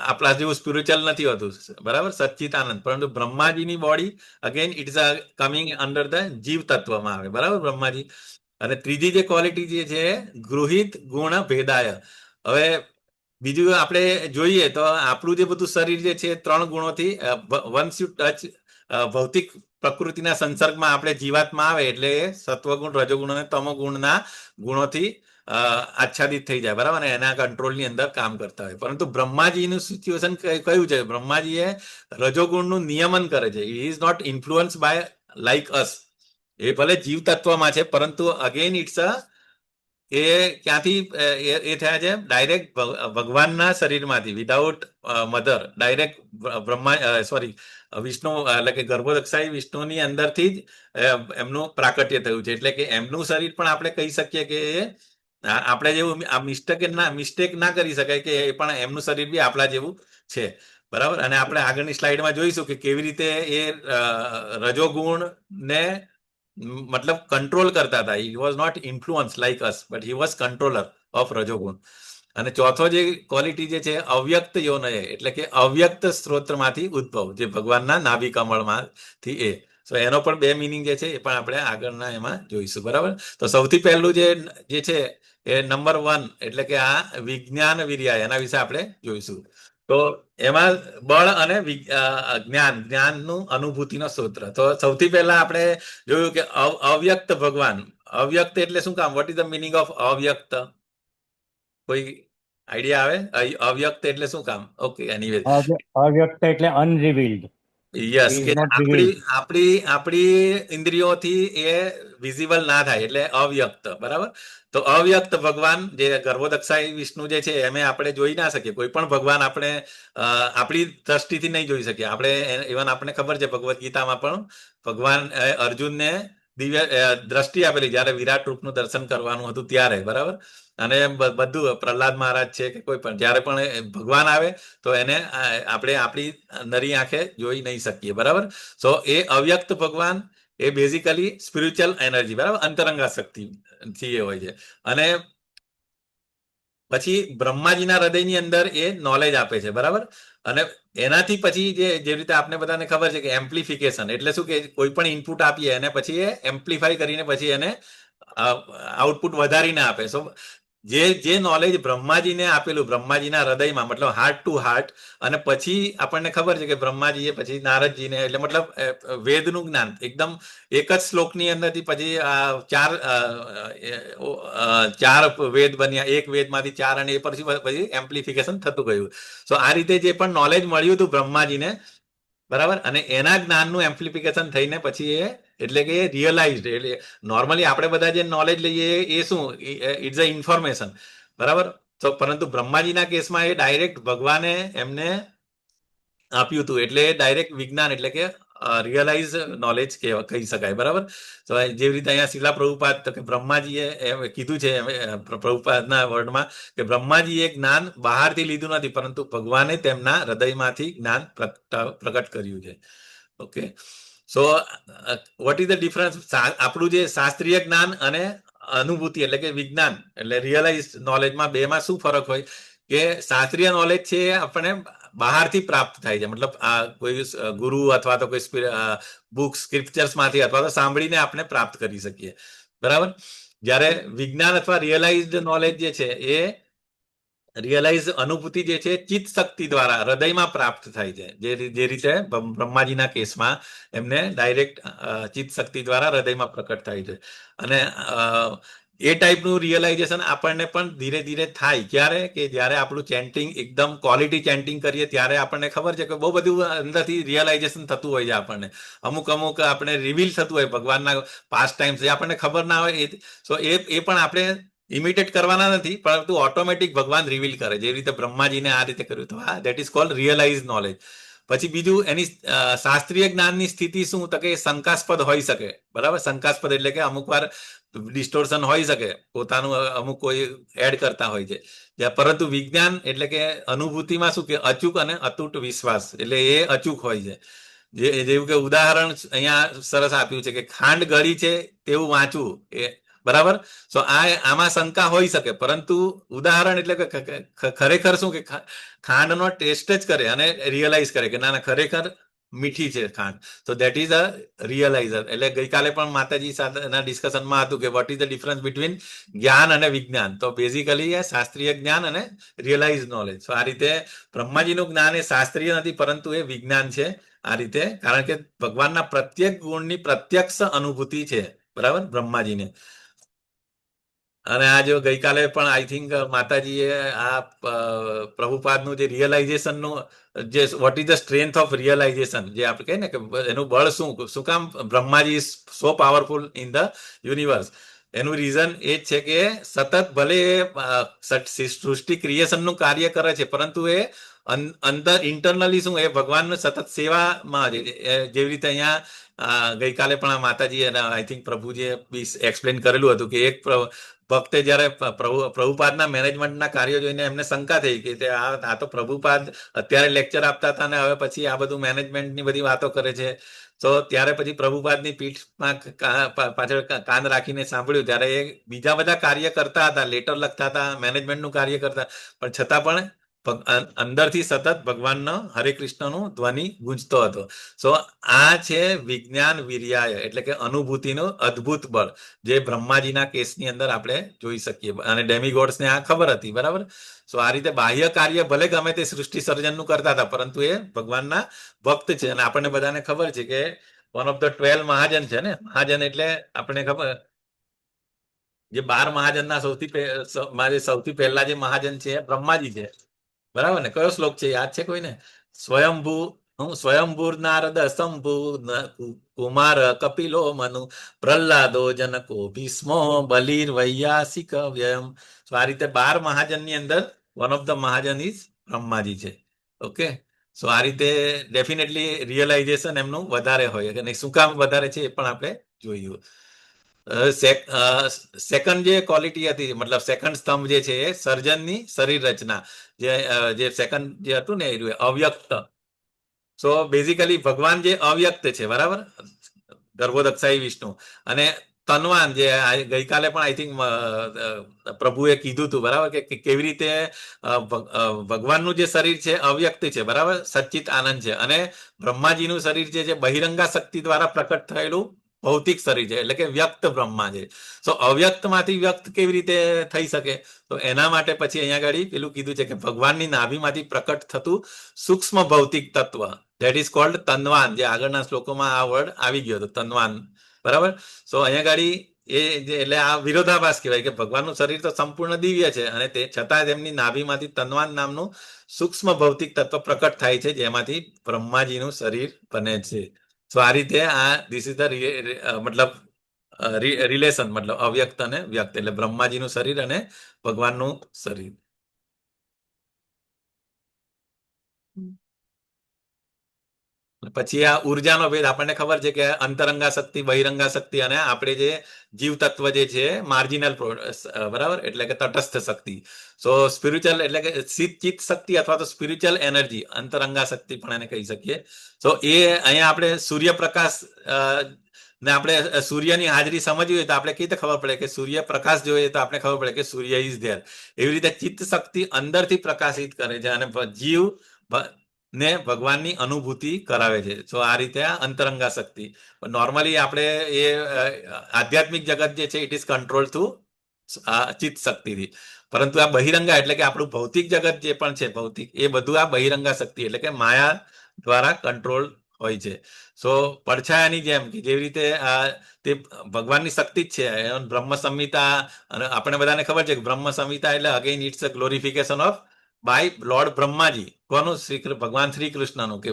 આપણા જેવું સ્પિરિચ્યુઅલ નથી હોતું, બરાબર, સચ્ચિત આનંદ. પરંતુ બ્રહ્માજીની body again it is coming under the jiva તત્વમાં આવે, બરાબર, બ્રહ્માજી. અને ત્રીજી જે ક્વોલિટી જે છે ગૃહિત ગુણ ભેદાય. હવે બીજું આપણે જોઈએ તો આપણું જે બધું શરીર જે છે 3 ગુણોથી, વન્સ યુ ટચ ભૌતિક પ્રકૃતિના સંસર્ગમાં આપણે જીવાત્મા આવે એટલે સત્વગુણ, રજોગુણ અને તમોગુણના ગુણોથી આચ્છાદિત થઈ જાય, બરાબર, અને એના કંટ્રોલની અંદર કામ કરતા હોય. પરંતુ બ્રહ્માજીનું સિચ્યુએશન કયું છે? બ્રહ્માજી એ રજોગુણનું નિયમન કરે છે. He is not influence by like us. એ ભલે જીવ તત્વમાં છે, પરંતુ અગેન ઇટ્સ એ ક્યાંથી એ થયા છે? ડાયરેક્ટ ભગવાનના શરીરમાંથી, વિધાઉટ મધર, ડાયરેક્ટ વિષ્ણુ એટલે કે ગર્ભોદક્ષાઈ વિષ્ણુની અંદરથી જ એમનું પ્રાકટ્ય થયું છે. એટલે કે એમનું શરીર પણ આપણે કહી શકીએ કે આપણે જેવું આ મિસ્ટેક ના કરી શકાય કે એ પણ એમનું શરીર બી આપણા જેવું છે, બરાબર. અને આપણે આગળની સ્લાઇડમાં જોઈશું કે કેવી રીતે એ રજોગુણ ને મતલબ કંટ્રોલ કરતા હતા. He was not influence like us, but he was controller of rajoguna. અને ચોથો જે ક્વોલિટી જે છે અવ્યક્ત યોનય, એટલે કે અવ્યક્ત સ્ત્રોતમાંથી ઉદ્ભવ, જે ભગવાનના નાભિ કમળમાંથી એ. સો એનો પણ બે મિનિંગ જે છે એ પણ આપણે આગળના એમાં જોઈશું, બરાબર. તો સૌથી પહેલું જે છે એ નંબર 1 એટલે કે આ વિજ્ઞાન વિર્યા, એના વિશે આપણે જોઈશું. તો એમાં બળ અને જ્ઞાનનું અનુભૂતિનો સૂત્ર. તો સૌથી પહેલા આપણે જોયું કે અવ્યક્ત ભગવાન. અવ્યક્ત એટલે શું કામ? What is the meaning of avyakta? કોઈ આઈડિયા આવે? અવ્યક્ત એટલે શું કામ? ઓકે, એનીવે અવ્યક્ત એટલે અનરિવીલ્ડ. યસ, કે આપણી ઇન્દ્રિયોથી એ વિઝિબલ ના થાય એટલે અવ્યક્ત, બરાબર. તો અવ્યક્ત ભગવાન જે ગર્ભોદક્ષાઈ વિષ્ણુ જે છે એમે આપણે જોઈ ના શકીએ. કોઈ પણ ભગવાન આપણે આપણી દ્રષ્ટિથી નહીં જોઈ શકીએ. આપણે ઇવન આપણને ખબર છે ભગવદ્ ગીતામાં પણ ભગવાન અર્જુનને દિવ્ય દ્રષ્ટિ આપેલી જ્યારે વિરાટ રૂપનું દર્શન કરવાનું હતું ત્યારે, બરાબર. અને બધું પ્રહલાદ મહારાજ છે કે કોઈ પણ જ્યારે પણ ભગવાન આવે તો એને આપણે આપણી નરી આંખે જોઈ નહીં શકીએ, બરાબર. સો એ અવ્યક્ત ભગવાન એ બેઝિકલી સ્પિરિચ્યુઅલ એનર્જી, બરાબર, અંતરંગા શક્તિ થી એ હોય છે. અને પછી બ્રહ્માજીના હૃદયની અંદર એ નોલેજ આપે છે, બરાબર. અને એનાથી પછી જે રીતે આપણે બધાને ખબર છે કે એમ્પ્લિફિકેશન એટલે શું, કે કોઈ પણ ઇનપુટ આપીએ અને પછી એ એમ્પ્લિફાય કરીને પછી એને આઉટપુટ વધારીને આપે. સો જે નોલેજ બ્રહ્માજીને આપેલું બ્રહ્માજીના હૃદયમાં, મતલબ હાર્ટ ટુ હાર્ટ, અને પછી આપણને ખબર છે કે બ્રહ્માજીએ પછી નારદજીને, એટલે મતલબ વેદનું જ્ઞાન એકદમ એક જ શ્લોકની અંદરથી પછી ચાર વેદ બન્યા, એક વેદમાંથી 4, અને એ પછી એમ્પ્લિફિકેશન થતું ગયું. સો આ રીતે જે પણ નોલેજ મળ્યું હતું બ્રહ્માજીને, બરાબર, અને એના જ્ઞાનનું એમ્પ્લિફિકેશન થઈને પછી એ એટલે કે રિયલાઇઝડ, એટલે નોર્મલી આપણે બધા જે નોલેજ લઈએ એ શું, ઇટ્સ અ ઇન્ફોર્મેશન, બરાબર. તો પરંતુ બ્રહ્માજીના કેસમાં એ ડાયરેક્ટ ભગવાને એમને આપ્યું હતું, એટલે ડાયરેક્ટ વિજ્ઞાન એટલે કે રિયલાઇઝ નોલેજ કહી શકાય, બરાબર. તો જેવી રીતે અહીંયા શિલા પ્રભુપાદ તો કે બ્રહ્માજીએ કીધું છે પ્રભુપાદના વર્ડમાં કે બ્રહ્માજીએ જ્ઞાન બહારથી લીધું નથી, પરંતુ ભગવાને તેમના હૃદયમાંથી જ્ઞાન પ્રગટ કર્યું છે. Okay, so what is the difference? આપણું જે શાસ્ત્રીય જ્ઞાન અને અનુભૂતિ એટલે કે વિજ્ઞાન એટલે રિયલાઇઝ નોલેજમાં બેમાં શું ફરક હોય? કે શાસ્ત્રીય નોલેજ છે આપણે બહારથી પ્રાપ્ત થાય છે, મતલબ આ કોઈ ગુરુ અથવા તો કોઈ બુક સ્ક્રિપ્ચર્સમાંથી અથવા તો સાંભળીને આપણે પ્રાપ્ત કરી શકીએ, બરાબર. જ્યારે વિજ્ઞાન અથવા રિયલાઇઝડ નોલેજ જે છે એ રિયલાઇઝ અનુભૂતિ જે છે ચિત્ત શક્તિ દ્વારા હૃદયમાં પ્રાપ્ત થાય છે, જે રીતે બ્રહ્માજીના કેસમાં એમને ડાયરેક્ટ ચિત્ત શક્તિ દ્વારા હૃદયમાં પ્રકટ થાય છે. અને એ ટાઈપનું રિયલાઇઝેશન આપણને પણ ધીરે ધીરે થાય. ક્યારે? કે જ્યારે આપણું ચેન્ટિંગ એકદમ ક્વોલિટી ચેન્ટિંગ કરીએ ત્યારે આપણને ખબર છે કે બહુ બધું અંદરથી રિયલાઇઝેશન થતું હોય છે આપણને. અમુક આપણે રિવીલ થતું હોય ભગવાનના પાસ્ટ ટાઈમ્સ, જે આપણને ખબર ના હોય. સો એ પણ આપણે ઇમિટેટ કરવાના નથી, પરંતુ ઓટોમેટિક ભગવાન રિવીલ કરે, જે રીતે બ્રહ્માજીને આ રીતે કર્યું. તો હા, that is called realise knowledge. પછી બીજું એની શાસ્ત્રીય જ્ઞાનની સ્થિતિ શું? તો કે શંકાસ્પદ હોઈ શકે, બરાબર. શંકાસ્પદ એટલે કે અમુક વાર ડિસ્ટોર્શન હોઈ શકે, પોતાનું અમુક કોઈ એડ કરતા હોય છે. પરંતુ વિજ્ઞાન એટલે કે અનુભૂતિમાં શું કે અચૂક અને અતૂટ વિશ્વાસ, એટલે એ અચૂક હોય છે. જેવું કે ઉદાહરણ અહીંયા સરસ આપ્યું છે કે ખાંડ ગળી છે તેવું વાંચવું, એ બરાબર. સો આમાં શંકા હોઈ શકે, પરંતુ ઉદાહરણ એટલે કે ખરેખર શું કે ખાંડનો ટેસ્ટ જ કરે અને રિયલાઇઝ કરે કે ના ખરેખર મીઠી છે ખાંડ. તો દેટ ઇઝ અ રિયલાઇઝર. એટલે ગઈકાલે પણ માતાજી સાથેના ડિસ્કશનમાં હતું કે vote is the difference between જ્ઞાન અને વિજ્ઞાન. તો બેઝિકલી એ શાસ્ત્રીય જ્ઞાન અને રિયલાઇઝ નોલેજ. તો આ રીતે બ્રહ્માજીનું જ્ઞાન એ શાસ્ત્રીય નથી, પરંતુ એ વિજ્ઞાન છે. આ રીતે કારણ કે ભગવાનના પ્રત્યેક ગુણની પ્રત્યક્ષ અનુભૂતિ છે, બરાબર, બ્રહ્માજીને. અને આ જો ગઈકાલે પણ આઈ થિંક માતાજીએ આ પ્રભુપાદનું જે રિયલાઇઝેશનનું જે what is the strength of realization જે આપણે કહીએ ને કે એનું બળ શું કામ Brahmaji is so powerful in the universe. એનું રીઝન એ જ છે કે સતત ભલે સૃષ્ટિ ક્રિએશનનું કાર્ય કરે છે, પરંતુ એ અંદર ઇન્ટરનલી શું એ ભગવાનનું સતત સેવામાં જેવી રીતે અહીંયા ગઈકાલે પણ આ માતાજી અને આઈ થિંક પ્રભુજીએ બી એક્સપ્લેન કરેલું હતું કે એક ભક્તે જ્યારે પ્રભુપાદના મેનેજમેન્ટના કાર્યો જોઈને એમને શંકા થઈ કે આ તો પ્રભુપાદ અત્યારે લેક્ચર આપતા હતા ને હવે પછી આ બધું મેનેજમેન્ટની બધી વાતો કરે છે. તો ત્યારે પછી પ્રભુપાદની પીઠમાં પાછળ કાન રાખીને સાંભળ્યું ત્યારે એ બીજા બધા કાર્ય કરતા હતા, લેટર લખતા હતા, મેનેજમેન્ટનું કાર્ય કરતા, પણ છતાં પણ અંદરથી સતત ભગવાનનો હરે કૃષ્ણનું ધ્વનિ ગુંજતો હતો. સો આ છે વિજ્ઞાન વીર્યાય એટલે કે અનુભૂતિનું અદ્ભુત બળ જે બ્રહ્માજીના કેસની અંદર આપણે જોઈ શકીએ. અને ડેમિગોડ્સને આ ખબર હતી, બરાબર. સો આ રીતે બાહ્ય કાર્ય ભલે ગમે તે સૃષ્ટિ સર્જનનું કરતા હતા, પરંતુ એ ભગવાનના ભક્ત છે. અને આપણને બધાને ખબર છે કે વન ઓફ ધ 12 મહાજન છે ને. મહાજન એટલે આપણને ખબર જે 12 મહાજનના સૌથી પહેલા જે મહાજન છે બ્રહ્માજી છે, બરાબર ને. કયો શ્લોક છે યાદ છે કોઈને? સ્વયંભૂ નારદ શંભુ કુમાર કપિલો મનુ પ્રહલાદો જનકો ભીષ્મો બલિર વૈયાસિક વ્યયમ. આ રીતે 12 મહાજનની અંદર one of the Mahajan is Brahmaji છે. ઓકે. સો આ રીતે ડેફિનેટલી રિયલાઇઝેશન એમનું વધારે હોય અને શું કામ વધારે છે એ પણ આપણે જોયું. સેકન્ડ જે ક્વોલિટી હતી, મતલબ સેકન્ડ સ્તંભ જે છે એ સર્જનની શરીર રચના, જે સેકન્ડ જે હતું ને એ અવ્યક્ત. સો બેઝિકલી ભગવાન જે અવ્યક્ત છે, બરાબર, ગર્ભોદક્ષાઈ વિષ્ણુ, અને તન્વાન જે ગઈકાલે પણ આઈ થિંક પ્રભુએ કીધું હતું, બરાબર, કે કેવી રીતે ભગવાનનું જે શરીર છે અવ્યક્ત છે, બરાબર, સચ્ચિત આનંદ છે, અને બ્રહ્માજીનું શરીર છે બહિરંગા શક્તિ દ્વારા પ્રકટ થયેલું ભૌતિક શરીર છે, એટલે કે વ્યક્ત બ્રહ્મા છે. સો અવ્યક્તમાંથી વ્યક્ત કેવી રીતે થઈ શકે? તો એના માટે પછી અહીંયા આગળ પેલું કીધું છે કે ભગવાનની નાભીમાંથી પ્રકટ થતું સૂક્ષ્મ ભૌતિક તત્વ, ધેટ ઇઝ કોલ્ડ તન્વાન. જે આગળના શ્લોકોમાં આ વર્ડ આવી ગયો હતો, તન્વાન, બરાબર. સો અહીંયા આગળ એટલે આ વિરોધાભાસ કહેવાય કે ભગવાનનું શરીર તો સંપૂર્ણ દિવ્ય છે અને તે છતાં તેમની નાભીમાંથી તન્વાન નામનું સૂક્ષ્મ ભૌતિક તત્વ પ્રકટ થાય છે, જેમાંથી બ્રહ્માજીનું શરીર બને છે. તો આ રીતે આ ધીસ ઇઝ ધ મતલબ રિલેશન, મતલબ અવ્યક્ત અને વ્યક્ત, એટલે બ્રહ્માજીનું શરીર અને ભગવાનનું શરીર. પછી આ ઉર્જાનો ભેદ આપણને ખબર છે કે અંતરંગા શક્તિ, બહિરંગા શક્તિ અને આપણે જે જીવ તત્વ જે છે માર્જિનલ, બરાબર, એટલે કે તટસ્થ શક્તિ. સો સ્પિરિચ્યુઅલ એટલે કે ચિત્ત શક્તિ અથવા તો સ્પિરિચ્યુઅલ એનર્જી, અંતરંગા શક્તિ પણ એને કહી શકીએ. સો એ અહીંયા આપણે સૂર્યપ્રકાશ ને આપણે સૂર્યની હાજરી સમજવી હોય તો આપણે કઈ રીતે ખબર પડે કે સૂર્યપ્રકાશ જોઈએ તો આપણે ખબર પડે કે સૂર્ય ઇઝ ધેર. એવી રીતે ચિત્ત શક્તિ અંદરથી પ્રકાશિત કરે છે અને જીવ ને ભગવાનની અનુભૂતિ કરાવે છે. તો આ રીતે આ અંતરંગા શક્તિ. નોર્મલી આપણે એ આધ્યાત્મિક જગત જે છે ઇટ ઇઝ કંટ્રોલ થ્રુ ચિત્ત શક્તિથી, પરંતુ આ બહિરંગા એટલે કે આપણું ભૌતિક જગત જે પણ છે ભૌતિક, એ બધું આ બહિરંગા શક્તિ એટલે કે માયા દ્વારા કંટ્રોલ હોય છે. સો પડછાયાની જેમ કે જેવી રીતે તે ભગવાનની શક્તિ જ છે. બ્રહ્મ સંહિતા, અને આપણે બધાને ખબર છે કે બ્રહ્મ સંહિતા એટલે again it's a glorification of by lord Brahmaji. કોનું? ભગવાન શ્રી કૃષ્ણનું. કે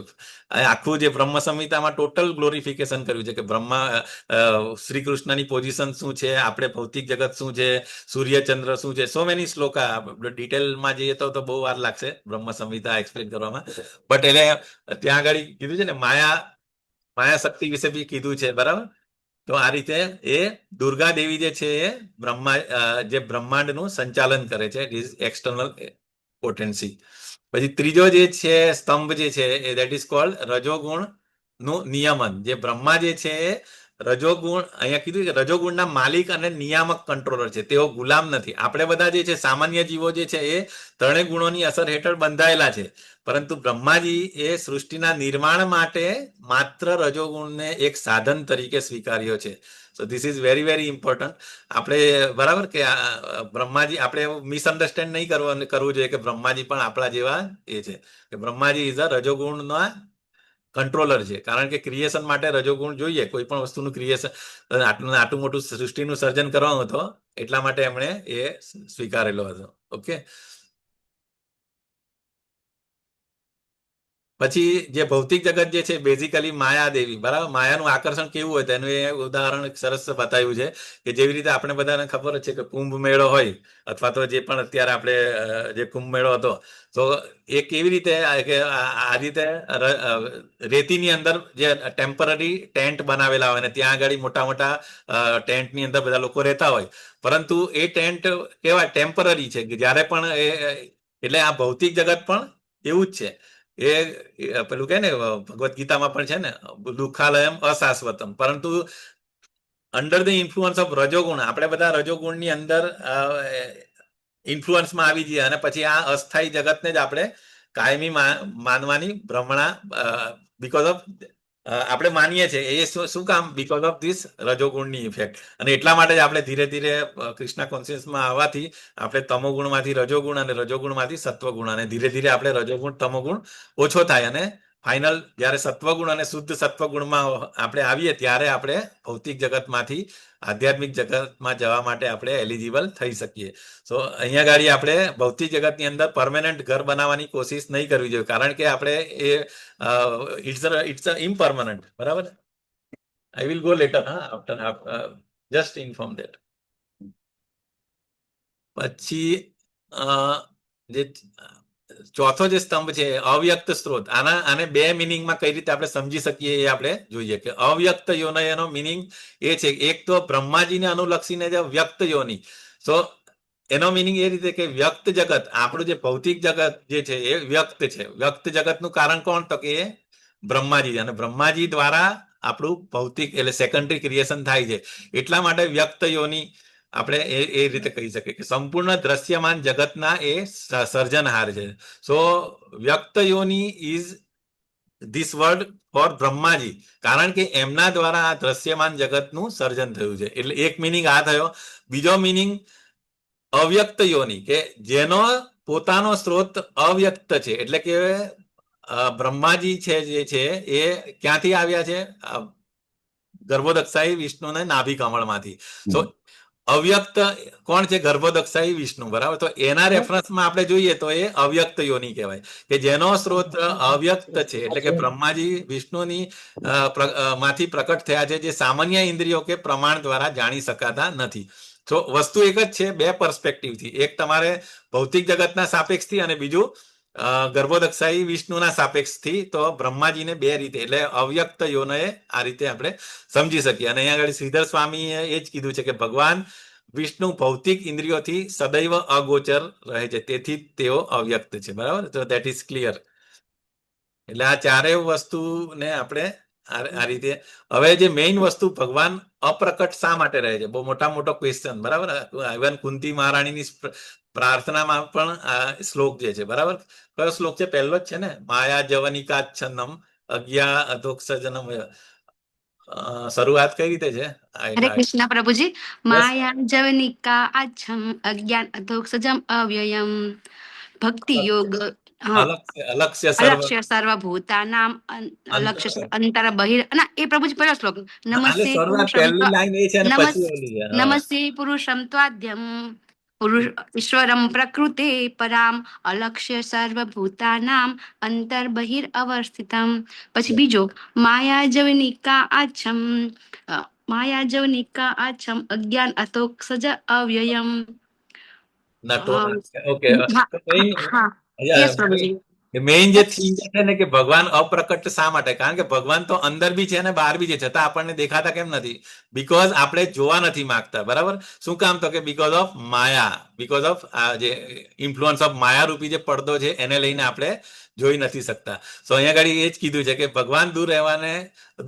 આખું જે બ્રહ્મ સંહિતામાં ટોટલ ગ્લોરિફિકેશન કર્યું છે કે બ્રહ્મા શ્રી કૃષ્ણની પોઝિશન શું છે, આપણે ભૌતિક જગત શું છે, સૂર્યચંદ્ર શું છે. સો મેની શ્લોકા, ડિટેલમાં જઈએ તો બહુ વાર લાગશે બ્રહ્મ સંહિતા એક્સપ્લેન કરવામાં. બટ એટલે ત્યાં આગળ કીધું છે ને માયા શક્તિ વિશે બી કીધું છે, બરાબર. તો આ રીતે એ દુર્ગા દેવી જે છે એ જે બ્રહ્માંડનું સંચાલન કરે છે, ઇટ ઇઝ એક્સટર્નલ પોટેન્સી. પછી ત્રીજો જે છે સ્તંભ જે છે એ ધેટ ઇઝ કોલ્ડ રજોગુણ નું નિયમન. જે બ્રહ્મા જે છે એ રજોગુણ, અહીંયા કીધું કે રજોગુણના માલિક અને નિયામક કંટ્રોલર છે, તેઓ ગુલામ નથી. આપણે બધા જે છે સામાન્ય જીવો જે છે એ ત્રણેય ગુણોની અસર હેઠળ બંધાયેલા છે, પરંતુ બ્રહ્માજી એ સૃષ્ટિના નિર્માણ માટે માત્ર રજોગુણને એક સાધન તરીકે સ્વીકાર્યો છે. So this is very very important. આપણે બરાબર કે બ્રહ્માજી, આપણે મિસઅન્ડરસ્ટેન્ડ નહીં કરવું જોઈએ કે બ્રહ્માજી પણ આપણા જેવા એ છે, કે બ્રહ્માજી ઇઝ અ રજોગુણના કંટ્રોલર છે, કારણ કે ક્રિએશન માટે રજોગુણ જોઈએ. કોઈ પણ વસ્તુનું ક્રિએશન, આટલું મોટું સૃષ્ટિનું સર્જન કરવાનું હતો, એટલા માટે એમણે એ સ્વીકારેલો હતો. ઓકે, પછી જે ભૌતિક જગત જે છે બેઝિકલી માયાદેવી, બરાબર. માયાનું આકર્ષણ કેવું હોય તેનું એ ઉદાહરણ સરસ બતાવ્યું છે કે જેવી રીતે આપણે બધાને ખબર જ છે કે કુંભ મેળો હોય, અથવા તો જે પણ અત્યારે આપણે જે કુંભ મેળો હતો, તો એ કેવી રીતે કે આ રીતે રેતીની અંદર જે ટેમ્પરરી ટેન્ટ બનાવેલા હોય ને ત્યાં આગળ મોટા મોટા ટેન્ટની અંદર બધા લોકો રહેતા હોય, પરંતુ એ ટેન્ટ કેવા ટેમ્પરરી છે કે જ્યારે પણ એટલે આ ભૌતિક જગત પણ એવું જ છે. એ પેલું કે ને ભગવદ્ ગીતામાં પણ છે ને, દુઃખાલયમ અશાશ્વતમ, પરંતુ અંડર ધ ઇન્ફ્લુઅન્સ ઓફ રજોગુણ આપણે બધા રજોગુણની અંદર ઇન્ફ્લુઅન્સમાં આવી જઈએ અને પછી આ અસ્થાયી જગતને જ આપણે કાયમી માનવાની ભ્રમણા, બીકોઝ ઓફ આપણે માનીએ છીએ. એ શું કામ? બીકોઝ ઓફ ધીસ રજોગુણની ઇફેક્ટ. અને એટલા માટે જ આપણે ધીરે ધીરે કૃષ્ણ કોન્શિયસમાં આવવાથી આપણે તમોગુણમાંથી રજોગુણ અને રજોગુણમાંથી સત્વગુણ, અને ધીરે ધીરે આપણે રજોગુણ તમોગુણ ઓછો થાય અને ફાઇનલ જ્યારે સત્વગુણ અને શુદ્ધ સત્વગુણમાં આપણે આવીએ ત્યારે આપણે ભૌતિક જગતમાંથી આધ્યાત્મિક જગતમાં જવા માટે આપણે એલિજિબલ થઈ શકીએ. સો અહીંયા ગાડી આપણે ભૌતિક જગતની અંદર પરમેનન્ટ ઘર બનાવવાની કોશિશ નહીં કરવી જોઈએ, કારણ કે આપણે એ ઇટ્સ ઇમ્પર્મનન્ટ. બરાબર. I will go letter, after just inform that. પછી જે ચોથો જે સ્તંભ છે અવ્યક્ત સ્ત્રોત, આને બે મિનિંગમાં કઈ રીતે આપણે સમજી શકીએ એ આપણે જોઈએ. કે અવ્યક્ત યોનયનો મિનિંગ એ છે, એક તો બ્રહ્માજીને અનુલક્ષીને જે વ્યક્ત યોની, તો એનો મિનિંગ એ રીતે કે વ્યક્ત જગત, આપણું જે ભૌતિક જગત જે છે એ વ્યક્ત છે. વ્યક્ત જગતનું કારણ કોણ? તો કે એ બ્રહ્માજી, અને બ્રહ્માજી દ્વારા આપણું ભૌતિક એટલે સેકન્ડરી ક્રિએશન થાય છે. એટલા માટે વ્યક્ત યોની આપણે એ રીતે કહી શકીએ કે સંપૂર્ણ દ્રશ્યમાન જગતના એ સર્જનહાર છે. So vyakta yoni is this word for Brahmaji, કારણ કે એમના દ્વારા આ દ્રશ્યમાન જગતનું સર્જન થયું છે. એટલે એક મિનિંગ આ થયો. બીજો મિનિંગ અવ્યક્ત યોની, કે જેનો પોતાનો સ્ત્રોત અવ્યક્ત છે. એટલે કે બ્રહ્માજી છે જે છે એ ક્યાંથી આવ્યા છે? ગર્ભોદક્ષાયી વિષ્ણુને નાભી કમળમાંથી. તો અવ્યક્ત કોણ છે? ગર્ભોદક્ષાયી વિષ્ણુ. બરાબર. તો એના રેફરન્સમાં આપણે જોઈએ તો એ અવ્યક્ત યોની કહેવાય, કે જેનો સ્ત્રોત અવ્યક્ત છે. એટલે કે બ્રહ્માજી વિષ્ણુની માંથી પ્રકટ થયા છે, જે સામાન્ય ઇન્દ્રિયો કે પ્રમાણ દ્વારા જાણી શકાતા નથી. તો વસ્તુ એક જ છે, બે પર્સપેક્ટિવથી. એક તમારે ભૌતિક જગતના સાપેક્ષથી અને બીજું ગર્ભોદક્ષાયી વિષ્ણુના સાપેક્ષથી. તો બ્રહ્માજીને બે રીતે એટલે અવ્યક્ત યોનએ આ રીતે આપણે સમજી શકીએ. અને અહીંયા આગળ શ્રીધર સ્વામીએ એ જ કીધું છે કે ભગવાન વિષ્ણુ ભૌતિક ઇન્દ્રિયોથી સદૈવ અગોચર રહે છે, તેથી તેઓ અવ્યક્ત છે. બરાબર. તો દેટ ઇઝ ક્લિયર. એટલે આ ચારેય વસ્તુને આપણે આ રીતે. હવે જે મેઇન વસ્તુ, ભગવાન અપ્રકટ શા માટે રહે છે? બહુ મોટો ક્વેશ્ચન. બરાબર. ઇવન કુંતી મહારાણીની પ્રાર્થનામાં પણ આ શ્લોક જે છે, બરાબર. કયો શ્લોક છે? પહેલો જ છે ને, માયા જવનિકાચ્છન્નમ અજ્ઞા અધોક્ષજનમ. શરૂઆત કઈ રીતે છે? હરે કૃષ્ણ પ્રભુજી. માયા જવનિકા આચ્છમ અજ્ઞાન અધોક્ષજમ અવ્યયમ ભક્તિ યોગ અલક્ષ્ય સર્વભૂતાનામ અલક્ષ્ય અંતર બહિર. ના, એ પ્રભુજી પહેલો શ્લોક. નમસ્તે પુરુષમ ત્વાદ્યમ ઈશ્વરમ પ્રકૃતે પરામ અલક્ષ્ય સર્વભૂતાનામ અંતર બહિર અવસ્થિતમ. પછી બીજો માયા જવનિકા આચ્છમ અજ્ઞાન અતોક્ષજ અવ્યયમ. મેઇન જે થીમ છે ને કે ભગવાન અપ્રકટ શા માટે? કારણ કે ભગવાન તો અંદર બી છે અને બહાર બી છે, છતાં આપણને દેખાતા કેમ નથી? બીકોઝ આપણે જોવા નથી માંગતા. બરાબર. શું કામ? તો કે because of Maya, because of જે ઇન્ફ્લુઅન્સ ઓફ માયા રૂપી જે પડદો છે એને લઈને આપણે જોઈ નથી શકતા. તો અહીંયા આગળ એ જ કીધું છે કે ભગવાન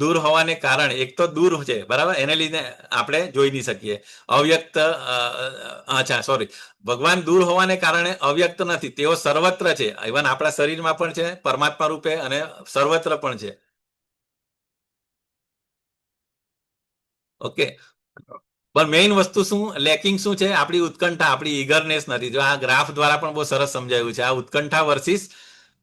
દૂર હોવાને કારણે એક તો દૂર છે, બરાબર, એને લીધે આપણે જોઈ નહીં શકીએ. અવ્યક્ત, ભગવાન દૂર હોવાને કારણે અવ્યક્ત નથી, તેઓ સર્વત્ર છે. ઇવન આપણા શરીરમાં પણ છે પરમાત્મા રૂપે અને સર્વત્ર પણ છે. ઓકે. પણ મેઇન વસ્તુ શું લેકિંગ શું છે? આપણી ઉત્કંઠા, આપણી ઈગરનેસ નથી. જો આ ગ્રાફ દ્વારા પણ બહુ સરસ સમજાયું છે. આ ઉત્કંઠા વર્સિસ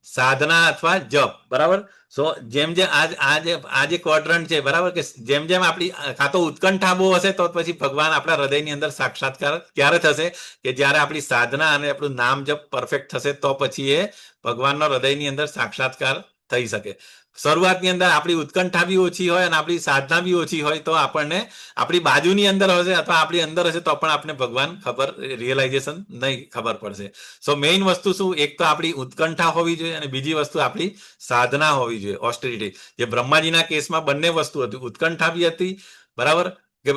સાધના અથવા જપ, બરાબર. સો જેમ જેમ આ જે ક્વોડ્રન્ટ છે, બરાબર, કે જેમ જેમ આપણી કાં તો ઉત્કંઠા બહુ હશે તો પછી ભગવાન આપણા હૃદયની અંદર સાક્ષાત્કાર ક્યારે થશે કે જ્યારે આપણી સાધના અને આપણું નામ જપ પરફેક્ટ થશે તો પછી એ ભગવાનનો હૃદયની અંદર સાક્ષાત્કાર થઈ શકે. શરૂઆતની અંદર આપણી ઉત્કંઠા બી ઓછી હોય અને આપણી સાધના બી ઓછી હોય તો આપણને આપણી બાજુની અંદર હશે અથવા આપણી અંદર હશે તો પણ આપણે ભગવાન રિયલાઇઝેશન નહીં ખબર પડશે. સો મેઇન વસ્તુ શું, એક તો આપણી ઉત્કંઠા હોવી જોઈએ અને બીજી વસ્તુ આપણી સાધના હોવી જોઈએ, ઓસ્ટેરિટી. જે બ્રહ્માજીના કેસમાં બંને વસ્તુ હતી, ઉત્કંઠા બી હતી, બરાબર, કે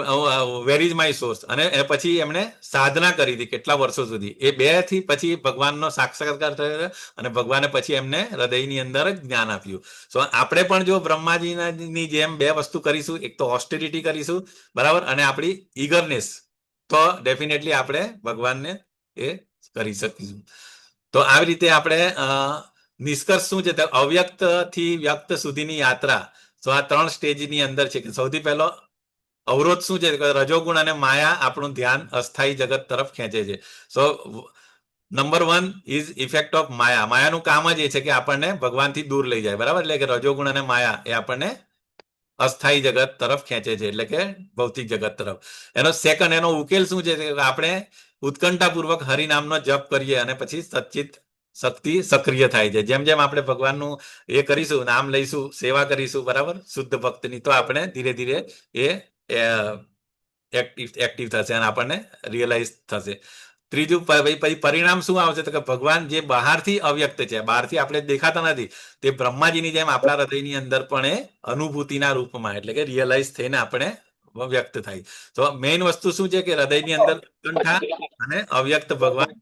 વેર ઇઝ માય સોર્સ, અને પછી એમણે સાધના કરી હતી કેટલા વર્ષો સુધી. એ બે થી પછી ભગવાનનો સાક્ષાત્કાર થયો અને ભગવાને પછી એમને હૃદયની અંદર જ જ્ઞાન આપ્યું. સો આપણે પણ જો બ્રહ્માજીની જેમ બે વસ્તુ કરીશું, એક તો ઓસ્ટેરિટી કરીશું, બરાબર, અને આપણી ઈગરનેસ, તો ડેફિનેટલી આપણે ભગવાનને એ કરી શકીશું. તો આવી રીતે આપણે નિષ્કર્ષ શું છે, અવ્યક્ત થી વ્યક્ત સુધીની યાત્રા. તો આ 3 સ્ટેજની અંદર છે કે સૌથી પહેલો અવરોધ શું છે, રજોગુણ અને માયા આપણું ધ્યાન અસ્થાયી જગત તરફ ખેંચે છે. સો નંબર 1 ઇઝ ઇફેક્ટ ઓફ માયા. માયાનું કામ જ એ છે કે આપણને ભગવાનથી દૂર લઈ જાય, બરાબર. એટલે કે રજોગુણ અને માયા એ આપણને અસ્થાયી જગત તરફ ખેંચે છે, એટલે કે ભૌતિક જગત તરફ. એનો સેકન્ડ, એનો ઉકેલ શું છે, આપણે ઉત્કંઠાપૂર્વક હરિનામનો જપ કરીએ અને પછી સચ્ચિત શક્તિ સક્રિય થાય છે. જેમ જેમ આપણે ભગવાનનું એ કરીશું, નામ લઈશું, સેવા કરીશું, બરાબર, શુદ્ધ ભક્તની, તો આપણે ધીરે ધીરે એ એક્ટિવ થશે અને આપણને રિયલાઇઝ થશે. ત્રીજું પછી પરિણામ શું આવશે, તો કે ભગવાન જે બહારથી અવ્યક્ત છે, બહારથી આપણે દેખાતા નથી, તે બ્રહ્માજીની જેમ આપણા હૃદયની અંદર પણ એ અનુભૂતિના રૂપમાં, એટલે કે રિયલાઇઝ થઈને આપણે વ્યક્ત થાય. તો મેઇન વસ્તુ શું છે કે હૃદયની અંદર ઉત્કંઠા અને અવ્યક્ત ભગવાન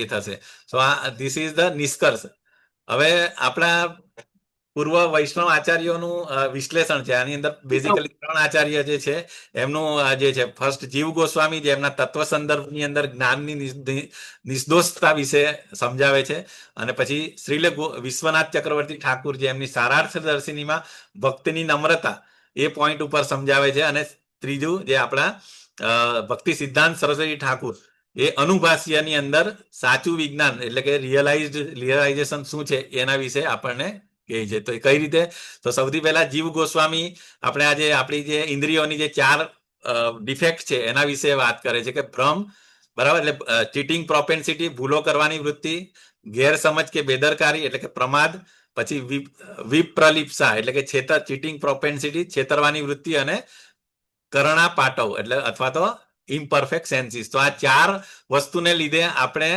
એ થશે. સો આ ધીસ ઇઝ ધ નિષ્કર્ષ. હવે આપણા પૂર્વ વૈષ્ણવ આચાર્યોનું વિશ્લેષણ છે. આની અંદર બેઝિકલી 3 આચાર્ય જે છે એમનું જે છે, ફર્સ્ટ જીવ ગોસ્વામી, જે એમના તત્વ સંદર્ભની અંદર જ્ઞાનની નિર્દોષતા વિશે સમજાવે છે, અને પછી શ્રીલ વિશ્વનાથ ચક્રવર્તી ઠાકુર, જે એમની સારાર્થદર્શિનીમાં ભક્તિની નમ્રતા એ પોઈન્ટ ઉપર સમજાવે છે, અને ત્રીજું જે આપણા ભક્તિ સિદ્ધાંત સરસ્વતી ઠાકુર, એ અનુભાષ્યની અંદર સાચું વિજ્ઞાન એટલે કે રિયલાઇઝેશન શું છે એના વિશે આપણને કહે છે. તો કઈ રીતે, તો સૌથી પહેલા જીવ ગોસ્વામી આપણે આજે આપણી જે ઇન્દ્રિયોની જે 4 ડિફેક્ટ છે એના વિશે વાત કરે છે, કે ભ્રમ, બરાબર, એટલે ચીટિંગ પ્રોપેન્સિટી, ભૂલો કરવાની વૃત્તિ, ગેરસમજ કે બેદરકારી એટલે કે પ્રમાદ, પછી વિપ્રલિપ્સા એટલે કે ચીટિંગ પ્રોપેન્સિટી, છેતરવાની વૃત્તિ, અને કરણા પાટવ એટલે અથવા તો ઇમ્પરફેક્ટ સેન્સીસ. તો આ 4 વસ્તુને લીધે આપણે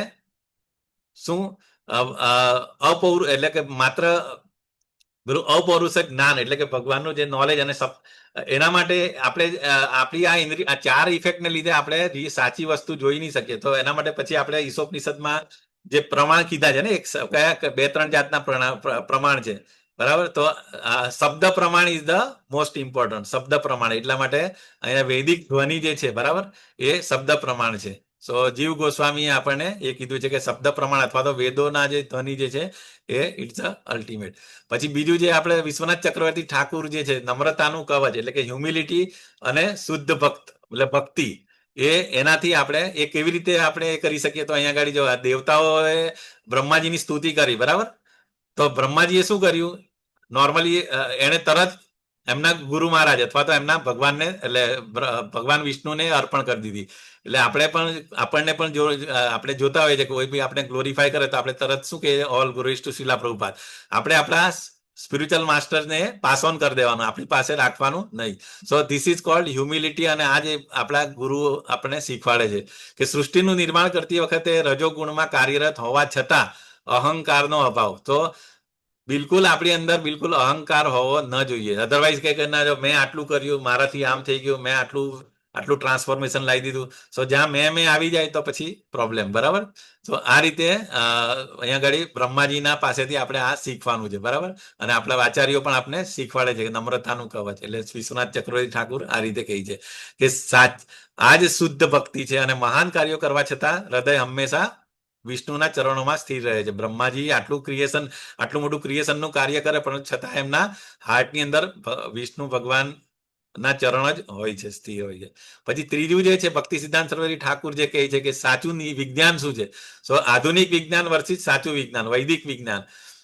શું એટલે કે માત્ર અપૌરુષ જ્ઞાન એટલે કે ભગવાનનું જે નોલેજ અને એના માટે આપણે આપણી આ 4 ઇફેક્ટને લીધે આપણે સાચી વસ્તુ જોઈ નહીં શકીએ. તો એના માટે પછી આપણે ઈશોપનિષદમાં જે પ્રમાણ કીધા છે ને, કયા 2-3 જાતના પ્રમાણ છે, બરાબર. તો શબ્દ પ્રમાણ ઇઝ ધ મોસ્ટ ઇમ્પોર્ટન્ટ. શબ્દ પ્રમાણ એટલા માટે અહીંયા વૈદિક ધ્વનિ જે છે, બરાબર, એ શબ્દ પ્રમાણ છે. સો જીવ ગોસ્વામીએ આપણને એ કીધું છે કે શબ્દ પ્રમાણ અથવા તો વેદોના જે ધ્વનિ જે છે એ ઇટ્સ અ અલ્ટિમેટ. પછી બીજું જે આપણે વિશ્વનાથ ચક્રવર્તી ઠાકુર જે છે, નમ્રતાનું કવચ એટલે કે હ્યુમિલિટી અને શુદ્ધ ભક્ત એટલે ભક્તિ, એનાથી આપણે એ કેવી રીતે આપણે એ કરી શકીએ. તો અહીંયા આગળ જો દેવતાઓએ બ્રહ્માજીની સ્તુતિ કરી, બરાબર, તો બ્રહ્માજીએ શું કર્યું, નોર્મલી એને તરત એમના ગુરુ મહારાજ અથવા તો એમના ભગવાનને એટલે ભગવાન વિષ્ણુને અર્પણ કરી દીધી. એટલે આપણને પણ જો આપણે જોતા હોઈએ કે કોઈ બી આપણે ગ્લોરીફાય કરે તો આપણે તરત શું કે ઓલ ગ્લોરીઝ ટુ શિલા પ્રભુપાદ. આપણે આપણા સ્પિરિચ્યુઅલ માસ્ટરને પાસ ઓન કરી દેવાનું, આપણી પાસે રાખવાનું નહીં. So this is called humility. અને આ જે આપણા ગુરુઓ આપણને શીખવાડે છે કે સૃષ્ટિનું નિર્માણ કરતી વખતે રજોગુણમાં કાર્યરત હોવા છતાં અહંકારનો અભાવ. તો બિલકુલ આપણી અંદર બિલકુલ અહંકાર હોવો ન જોઈએ. અધરવાઇઝ કે ના, જો મેં આટલું કર્યું, મારાથી આમ થઈ ગયું, મેં આટલું ટ્રાન્સફોર્મેશન લાવી દીધું. સો જ્યાં મેં આવી જાય તો પછી પ્રોબ્લેમ, બરાબર. તો આ રીતે અહીંયા આગળ બ્રહ્માજીના પાસેથી આપણે આ શીખવાનું છે, બરાબર. અને આપણા આચાર્યો પણ આપણે શીખવાડે છે કે નમ્રતાનું કવચ એટલે વિશ્વનાથ ચક્રવર્તી ઠાકુર આ રીતે કહી છે કે આ જ શુદ્ધ ભક્તિ છે, અને મહાન કાર્યો કરવા છતાં હૃદય હંમેશા વિષ્ણુના ચરણોમાં સ્થિર રહે છે. બ્રહ્માજી આટલું મોટું ક્રિએશનનું કાર્ય કરે પણ છતાં એમના હાર્ટની અંદર વિષ્ણુ ભગવાન ના ચરણ જ હોય છે, સ્થિર હોય છે. પછી ત્રીજું જે છે ભક્તિ સિદ્ધાંત સરસ્વતી ઠાકુર જે કહે છે કે સાચું વિજ્ઞાન શું છે. સો આધુનિક વિજ્ઞાન વર્સિસ સાચું વિજ્ઞાન, વૈદિક વિજ્ઞાન.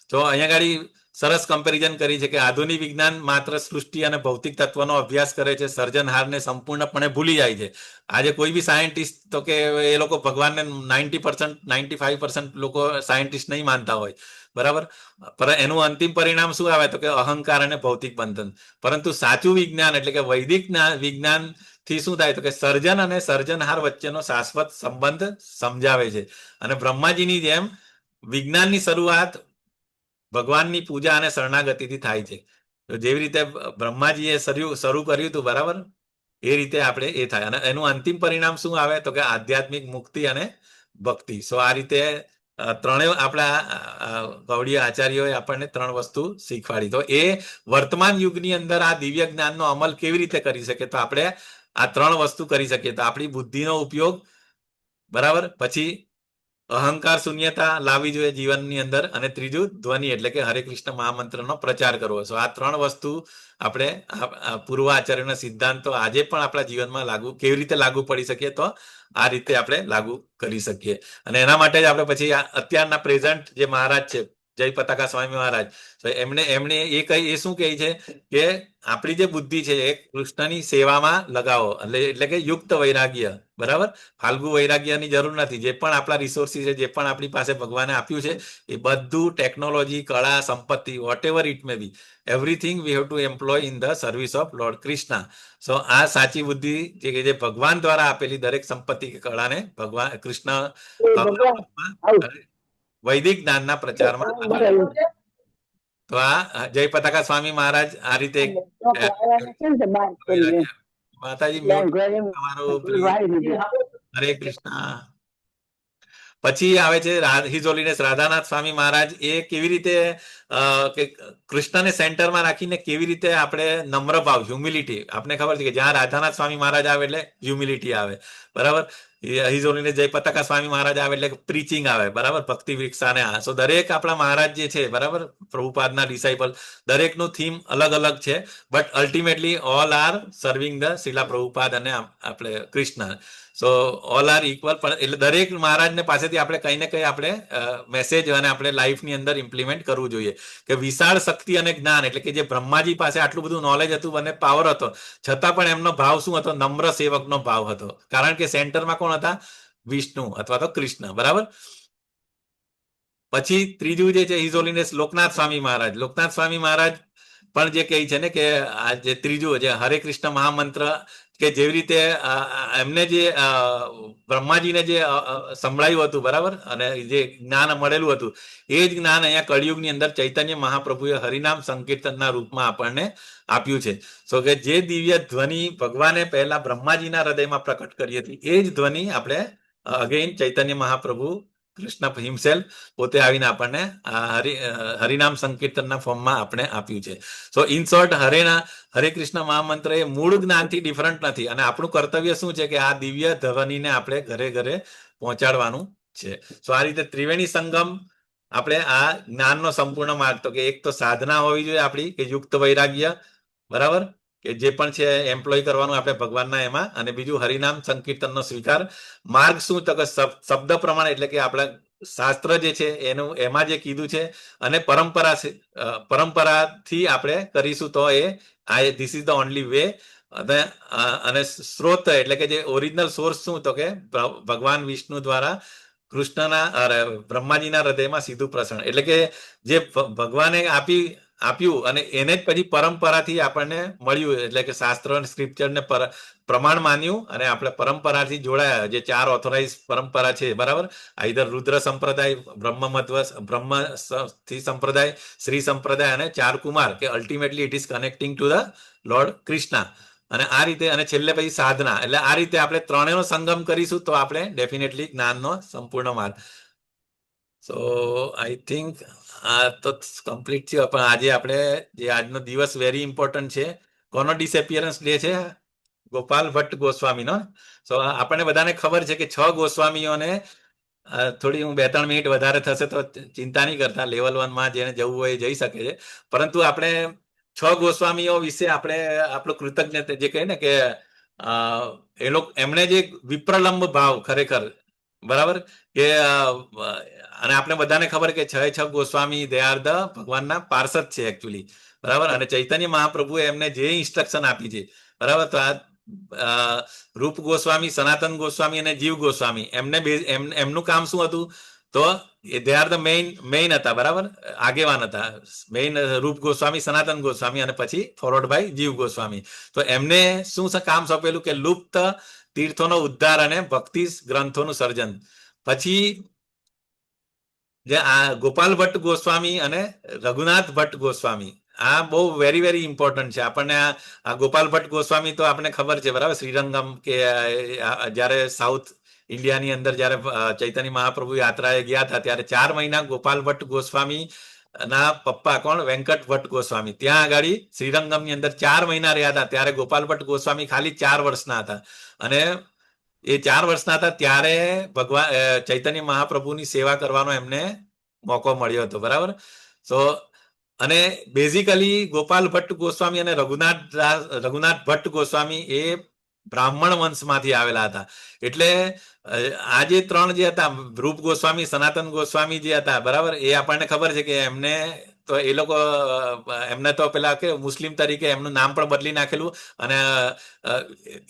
તો અહીંયા ગાડી સરસ કમ્પેરિઝન કરી છે કે આધુનિક વિજ્ઞાન માત્ર સૃષ્ટિ અને ભૌતિક તત્વનો અભ્યાસ કરે છે, સર્જનહારને સંપૂર્ણપણે ભૂલી જાય છે. આજે કોઈ બી સાયન્ટિસ્ટ તો કે એ લોકો ભગવાનને 90% 95% લોકો સાયન્ટિસ્ટ નહીં માનતા હોય, બરાબર, પણ એનું અંતિમ પરિણામ શું આવે તો કે અહંકાર અને ભૌતિક બંધન. પરંતુ સાચું વિજ્ઞાન એટલે કે વૈદિક વિજ્ઞાન થી શું થાય તો કે સર્જન અને સર્જનહાર વચ્ચેનો શાશ્વત સંબંધ સમજાવે છે. અને બ્રહ્માજીની જેમ વિજ્ઞાનની શરૂઆત ભગવાનની પૂજા અને શરણાગતિથી થાય છે. તો જેવી રીતે બ્રહ્માજીએ શરૂ કર્યું હતું, બરાબર, એ રીતે આપણે એ થાય. અને એનું અંતિમ પરિણામ શું આવે તો કે આધ્યાત્મિક મુક્તિ અને ભક્તિ. સો આ રીતે ત્રણેય આપણા ગૌડીય આચાર્યોએ આપણને 3 વસ્તુ શીખવાડી. તો એ વર્તમાન યુગની અંદર આ દિવ્ય જ્ઞાનનો અમલ કેવી રીતે કરી શકે તો આપણે આ 3 વસ્તુ કરી શકીએ. તો આપણી બુદ્ધિનો ઉપયોગ, બરાબર, પછી અહંકાર શૂન્યતા લાવવી જોઈએ જીવનની અંદર, અને ત્રીજું ધ્વનિ એટલે કે હરે કૃષ્ણ મહામંત્રનો પ્રચાર કરવો. સો આ 3 વસ્તુ આપણે પૂર્વ આચાર્યના સિદ્ધાંતો આજે પણ આપણા જીવનમાં કેવી રીતે લાગુ પડી શકીએ તો આ રીતે આપણે લાગુ કરી શકીએ. અને એના માટે જ આપણે પછી અત્યારના પ્રેઝન્ટ જે મહારાજ છે જય પતાકા સ્વામી મહારાજ, તો એમણે એ શું કહે છે કે આપણી જે બુદ્ધિ છે એ કૃષ્ણની સેવામાં લગાવો, એટલે કે યુક્ત વૈરાગ્ય, બરાબર, ફાલ્ગુ વૈરાગ્યની જરૂર નથી. જે પણ આપણા રિસોર્સિસ છે, જે પણ આપણી પાસે ભગવાને આપ્યું છે, એ બધું ટેકનોલોજી, કળા, સંપત્તિ, whatever it may be, everything we have to employ in the service of lord Krishna. So આ સાચી બુદ્ધિ જે ભગવાન દ્વારા આપેલી દરેક સંપત્તિ કે કળાને ભગવાન કૃષ્ણ વૈદિક જ્ઞાનના પ્રચારમાં. તો આ જય પતાકા સ્વામી મહારાજ આ રીતે માતાજી હરે કૃષ્ણ. પછી આવે છે હિઝ હોલીનેસ રાધાનાથ સ્વામી મહારાજ. એ કેવી રીતે કે કૃષ્ણને સેન્ટરમાં રાખીને કેવી રીતે આપણે નમ્ર ભાવ, હ્યુમિલિટી, આપણે ખબર છે કે જ્યાં રાધાનાથ સ્વામી મહારાજ આવે એટલે હ્યુમિલિટી આવે, બરાબર. હિઝ હોલીનેસ જય પતાકા સ્વામી મહારાજ આવે એટલે પ્રીચિંગ આવે, બરાબર, ભક્તિ વિકસાને. સો દરેક આપણા મહારાજ જે છે, બરાબર, પ્રભુપાદના ડિસાઇપલ, દરેકનું થીમ અલગ અલગ છે, but ultimately all are serving the Srila Prabhupada અને આપણે Krishna. So all are equal. પણ એટલે દરેક મહારાજને પાસેથી આપણે કંઈ ને કંઈ આપણે મેસેજ અને આપણે લાઈફની અંદર ઇમ્પ્લિમેન્ટ કરવું જોઈએ. કે વિશાળ શક્તિ અને જ્ઞાન, એટલે કે જે બ્રહ્માજી પાસે આટલું બધું નોલેજ હતું અને પાવર હતો, છતાં પણ એમનો ભાવ શું હતો? નમ્ર સેવકનો ભાવ હતો. કારણ કે સેન્ટરમાં કોણ હતા? વિષ્ણુ અથવા તો કૃષ્ણ, બરાબર. પછી ત્રીજું જે છે હિઝ હોલીનેસ લોકનાથ સ્વામી મહારાજ. લોકનાથ સ્વામી મહારાજ પણ જે કહે છે ને કે આ જે ત્રીજું જે હરે કૃષ્ણ મહામંત્ર, કે જેવી રીતે એમને જે બ્રહ્માજીને જે સંભળાયું હતું, બરાબર, અને જે જ્ઞાન મળેલું હતું, એ જ જ્ઞાન અહીંયા કળિયુગની અંદર ચૈતન્ય મહાપ્રભુએ હરિનામ સંકીર્તનના રૂપમાં આપણને આપ્યું છે. સો કે જે દિવ્ય ધ્વનિ ભગવાને પહેલા બ્રહ્માજીના હૃદયમાં પ્રકટ કરી હતી, એ જ ધ્વનિ આપણે અગેઇન ચૈતન્ય મહાપ્રભુ કૃષ્ણ હિમસેલ્ફ પોતે આવીને આપણને હરિનામ સંકીર્તનના ફોર્મમાં આપણે આપ્યું છે. સો ઇન શોર્ટ, હરે કૃષ્ણ મહામંત્ર એ મૂળ જ્ઞાનથી ડિફરન્ટ નથી. અને આપણું કર્તવ્ય શું છે કે આ દિવ્ય ધ્વનિને આપણે ઘરે ઘરે પહોંચાડવાનું છે. સો આ રીતે ત્રિવેણી સંગમ આપણે આ જ્ઞાનનો સંપૂર્ણ માર્ગ, તો કે એક તો સાધના હોવી જોઈએ આપણી કે યુક્ત વૈરાગ્ય, બરાબર, કે જે પણ છે એમ્પ્લોય કરવાનું આપણે ભગવાનના એમાં, અને બીજું હરિનામ સંકીર્તનનો સ્વીકાર. માર્ગ શું તો કે શબ્દ પ્રમાણે, એટલે કે આપણા શાસ્ત્ર જે છે એનું એમાં જે કીધું છે, અને પરંપરાથી આપણે કરીશું તો this is the only way. અને સ્ત્રોત એટલે કે જે ઓરિજિનલ સોર્સ શું તો કે ભગવાન વિષ્ણુ દ્વારા કૃષ્ણના બ્રહ્માજીના હૃદયમાં સીધું પ્રસરણ, એટલે કે જે ભગવાને આપ્યું અને એને જ પછી પરંપરાથી આપણને મળ્યું, એટલે કે શાસ્ત્ર અને સ્ક્રિપ્ચરને પ્રમાણ માન્યું અને આપણે પરંપરાથી જોડાયા. જે 4 ઓથોરાઇઝ પરંપરા છે, બરાબર, આઈધર રુદ્ર સંપ્રદાય, બ્રહ્મથી સંપ્રદાય, શ્રી સંપ્રદાય અને 4 કુમાર, કે ultimately it is connecting to the lord Krishna. અને આ રીતે, અને છેલ્લે પછી સાધના. એટલે આ રીતે આપણે ત્રણેયનો સંગમ કરીશું તો આપણે ડેફિનેટલી જ્ઞાનનો સંપૂર્ણ માર્ગ. સો આઈ થિંક આ તો કમ્પ્લીટ થયો. પણ આજે આપણે જે આજનો દિવસ વેરી ઇમ્પોર્ટન્ટ છે. કોનો ડિસએપિયરન્સ ડે છે? ગોપાલ ભટ્ટ ગોસ્વામીનો. સો આપણને બધાને ખબર છે કે 6 ગોસ્વામીઓને થોડી 2-3 મિનિટ વધારે થશે તો ચિંતા નહીં કરતા. લેવલ 1માં જેને જવું હોય જઈ શકે છે. પરંતુ આપણે 6 ગોસ્વામીઓ વિશે આપણે આપણું કૃતજ્ઞતા જે કહે ને કે એમણે જે વિપ્રલંબ ભાવ, ખરેખર બરાબર કે અને આપણે બધાને ખબર કે છ ગોસ્વામી દે આર ધ ભગવાનના પાર્ષદ છે એકચ્યુઅલી, બરાબર. અને ચૈતન્ય મહાપ્રભુએ એમને જે ઇન્સ્ટ્રક્શન આપી છે, બરાબર. તો આ રૂપ ગોસ્વામી, સનાતન ગોસ્વામી અને જીવ ગોસ્વામી એમનું કામ શું હતું? તો દે આર ધ મેઇન હતા, બરાબર, આગેવાન હતા. મેઇન રૂપ ગોસ્વામી, સનાતન ગોસ્વામી અને પછી ફોરવર્ડ બાય જીવ ગોસ્વામી. તો એમને શું કામ સોંપેલું કે લુપ્ત તીર્થોનો ઉદ્ધાર અને ભક્તિ ગ્રંથોનું સર્જન. પછી જે આ ગોપાલ ભટ્ટ ગોસ્વામી અને રઘુનાથ ભટ્ટ ગોસ્વામી, આ બહુ વેરી ઇમ્પોર્ટન્ટ છે આપણને. આ ગોપાલ ભટ્ટ ગોસ્વામી તો આપણને ખબર છે, બરાબર, શ્રીરંગમ કે જ્યારે સાઉથ ઇન્ડિયાની અંદર જ્યારે ચૈતન્ય મહાપ્રભુ યાત્રાએ ગયા હતા ત્યારે 4 મહિના ગોપાલ ભટ્ટ ગોસ્વામી ના પપ્પા કોણ, વેંકટ ભટ્ટ ગોસ્વામી, ત્યાં આગળ શ્રીરંગમની અંદર 4 મહિના રહ્યા હતા. ત્યારે ગોપાલ ભટ્ટ ગોસ્વામી ખાલી 4 વર્ષના હતા અને એ 4 વર્ષના હતા ત્યારે ભગવાન ચૈતન્ય મહાપ્રભુની સેવા કરવાનો એમને મોકો મળ્યો હતો, બરાબર. સો અને બેઝિકલી ગોપાલ ભટ્ટ ગોસ્વામી અને રઘુનાથ ભટ્ટ ગોસ્વામી એ બ્રાહ્મણ વંશમાંથી આવેલા હતા. એટલે આ જે 3 જે હતા, રૂપ ગોસ્વામી, સનાતન ગોસ્વામી જે હતા, બરાબર, એ આપણને ખબર છે કે એમને તો એ લોકો એમને તો પેલા કે મુસ્લિમ તરીકે એમનું નામ પણ બદલી નાખેલું. અને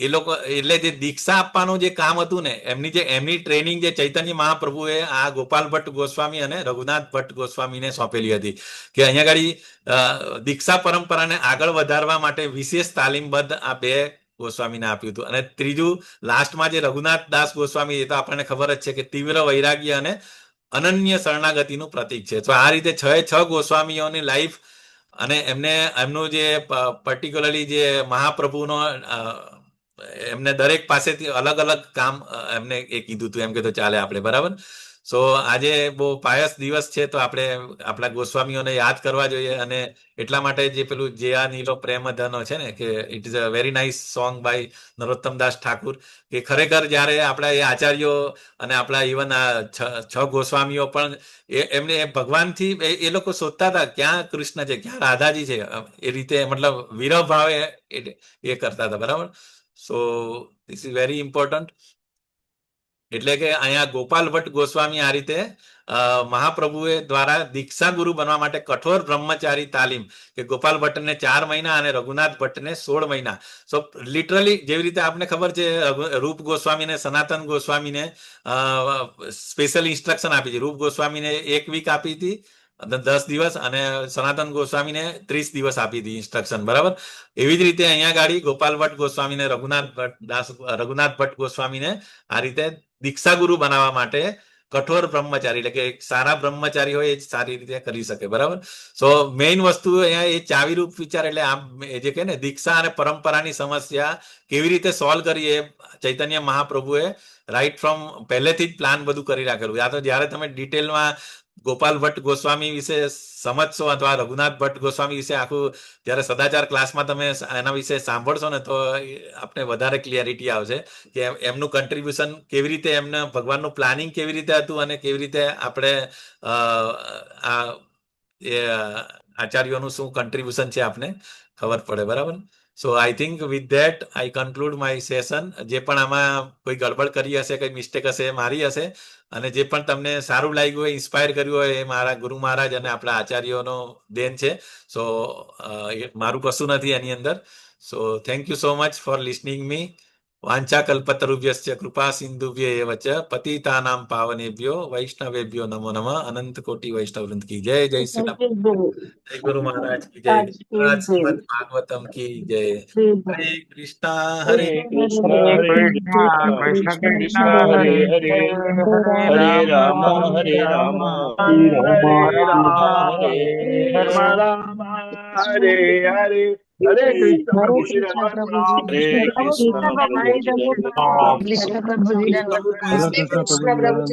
એ લોકો એટલે જે દીક્ષા આપવાનું જે કામ હતું ને, એમની ટ્રેનિંગ જે ચૈતન્ય મહાપ્રભુએ આ ગોપાલ ભટ્ટ ગોસ્વામી અને રઘુનાથ ભટ્ટ ગોસ્વામીને સોંપેલી હતી કે અહીંયા આગળ દીક્ષા પરંપરાને આગળ વધારવા માટે વિશેષ તાલીમબદ્ધ આ 2 ગોસ્વામીને આપ્યું હતું. અને ત્રીજું લાસ્ટમાં જે રઘુનાથ દાસ ગોસ્વામી, એ તો આપણને ખબર જ છે કે તીવ્ર વૈરાગ્ય અને અનન્ય શરણાગતિનું પ્રતીક છે. તો આ રીતે 6 ગોસ્વામીઓની લાઈફ અને એમનું જે પર્ટિક્યુલરલી જે મહાપ્રભુનો એમને દરેક પાસેથી અલગ કામ એમને એ કીધું હતું, એમ કે તો ચાલે આપણે, બરાબર. સો આજે બહુ પાયસ દિવસ છે, તો આપણે આપણા ગોસ્વામીઓને યાદ કરવા જોઈએ. અને એટલા માટે જે પેલું જે આ નીલો પ્રેમ ધનો છે ને, કે it is a very nice song by Narottamdas Thakur, કે ખરેખર જ્યારે આપણા એ આચાર્યો અને આપણા ઇવન આ 6 ગોસ્વામીઓ પણ એમને ભગવાનથી એ લોકો શોધતા હતા ક્યાં કૃષ્ણ છે, ક્યાં રાધાજી છે, એ રીતે મતલબ વિરહ ભાવે એ કરતા હતા, બરાબર. So this is very important. એટલે કે અહીંયા ગોપાલ ભટ્ટ ગોસ્વામી આ રીતે મહાપ્રભુએ દ્વારા દીક્ષા ગુરુ બનવા માટે કઠોર બ્રહ્મચારી તાલીમ, કે ગોપાલ ભટ્ટને 4 મહિના અને રઘુનાથ ભટ્ટને 16 મહિના. સો લિટરલી જેવી રીતે આપને ખબર છે રૂપ ગોસ્વામીને, સનાતન ગોસ્વામીને સ્પેશિયલ ઇન્સ્ટ્રક્શન આપી છે. રૂપ ગોસ્વામીને 1 વીક આપી હતી, 10 દિવસ, અને સનાતન ગોસ્વામીને 30 દિવસ આપી હતી ઇન્સ્ટ્રક્શન, બરાબર. એવી જ રીતે અહીંયા ગાડી ગોપાલ ભટ્ટ ગોસ્વામીને રઘુનાથ ભટ્ટ ગોસ્વામીને આ રીતે દીક્ષા ગુરુ બનાવવા માટે કઠોર બ્રહ્મચારી, એટલે કે સારા બ્રહ્મચારી હોય એ સારી રીતે કરી શકે, બરાબર. સો મેઇન વસ્તુ અહીંયા એ ચાવીરૂપ વિચાર, એટલે આમ જે કહે ને દીક્ષા અને પરંપરાની સમસ્યા કેવી રીતે સોલ્વ કરી, એ ચૈતન્ય મહાપ્રભુએ રાઈટ ફ્રોમ પહેલેથી જ પ્લાન બધું કરી રાખેલું. યા તો જ્યારે તમે ડિટેલમાં ગોપાલ ભટ્ટ ગોસ્વામી વિશે સમજશો અથવા રઘુનાથ ભટ્ટ ગોસ્વામી વિશે આખું જ્યારે સદાચાર ક્લાસમાં તમે એના વિશે સાંભળશો ને, તો આપણે વધારે ક્લિયરિટી આવશે કે એમનું કન્ટ્રીબ્યુશન કેવી રીતે, એમને ભગવાનનું પ્લાનિંગ કેવી રીતે હતું અને કેવી રીતે આપણે આ આચાર્યોનું શું કન્ટ્રીબ્યુશન છે આપને ખબર પડે, બરાબર. So I think with that I conclude my session. જે પણ આમાં કોઈ ગડબડ કરી હશે, કોઈ મિસ્ટેક હશે, મારી હશે. અને જે પણ તમને સારું લાગ્યું હોય, ઇન્સ્પાયર કર્યું હોય, એ મારા ગુરુ મહારાજ અને આપણા આચાર્યોનો દેન છે. સો મારું કશું નથી એની અંદર. So thank you so much for listening me. વાંચા કલ્પતરુભ્યશ્ચ કૃપા સિંધુભ્ય એવ ચ પતિતાનામ પાવનેભ્યો વૈષ્ણવેભ્યો નમો નમઃ. અનંત કોટી વૈષ્ણવ વૃંદ કી જય. જય શ્રી રામ. જય ગુરુ મહારાજ કી જય. શ્રીમદ ભાગવતમ કી જય. હરે કૃષ્ણ હરે કૃષ્ણ કૃષ્ણ કૃષ્ણ હરે હરે, હરે રામ હરે રામ, હરે હરે હરે કૃષ્ણ પ્રભુજી હરે કૃષ્ણ કૃષ્ણ પ્રભુજી.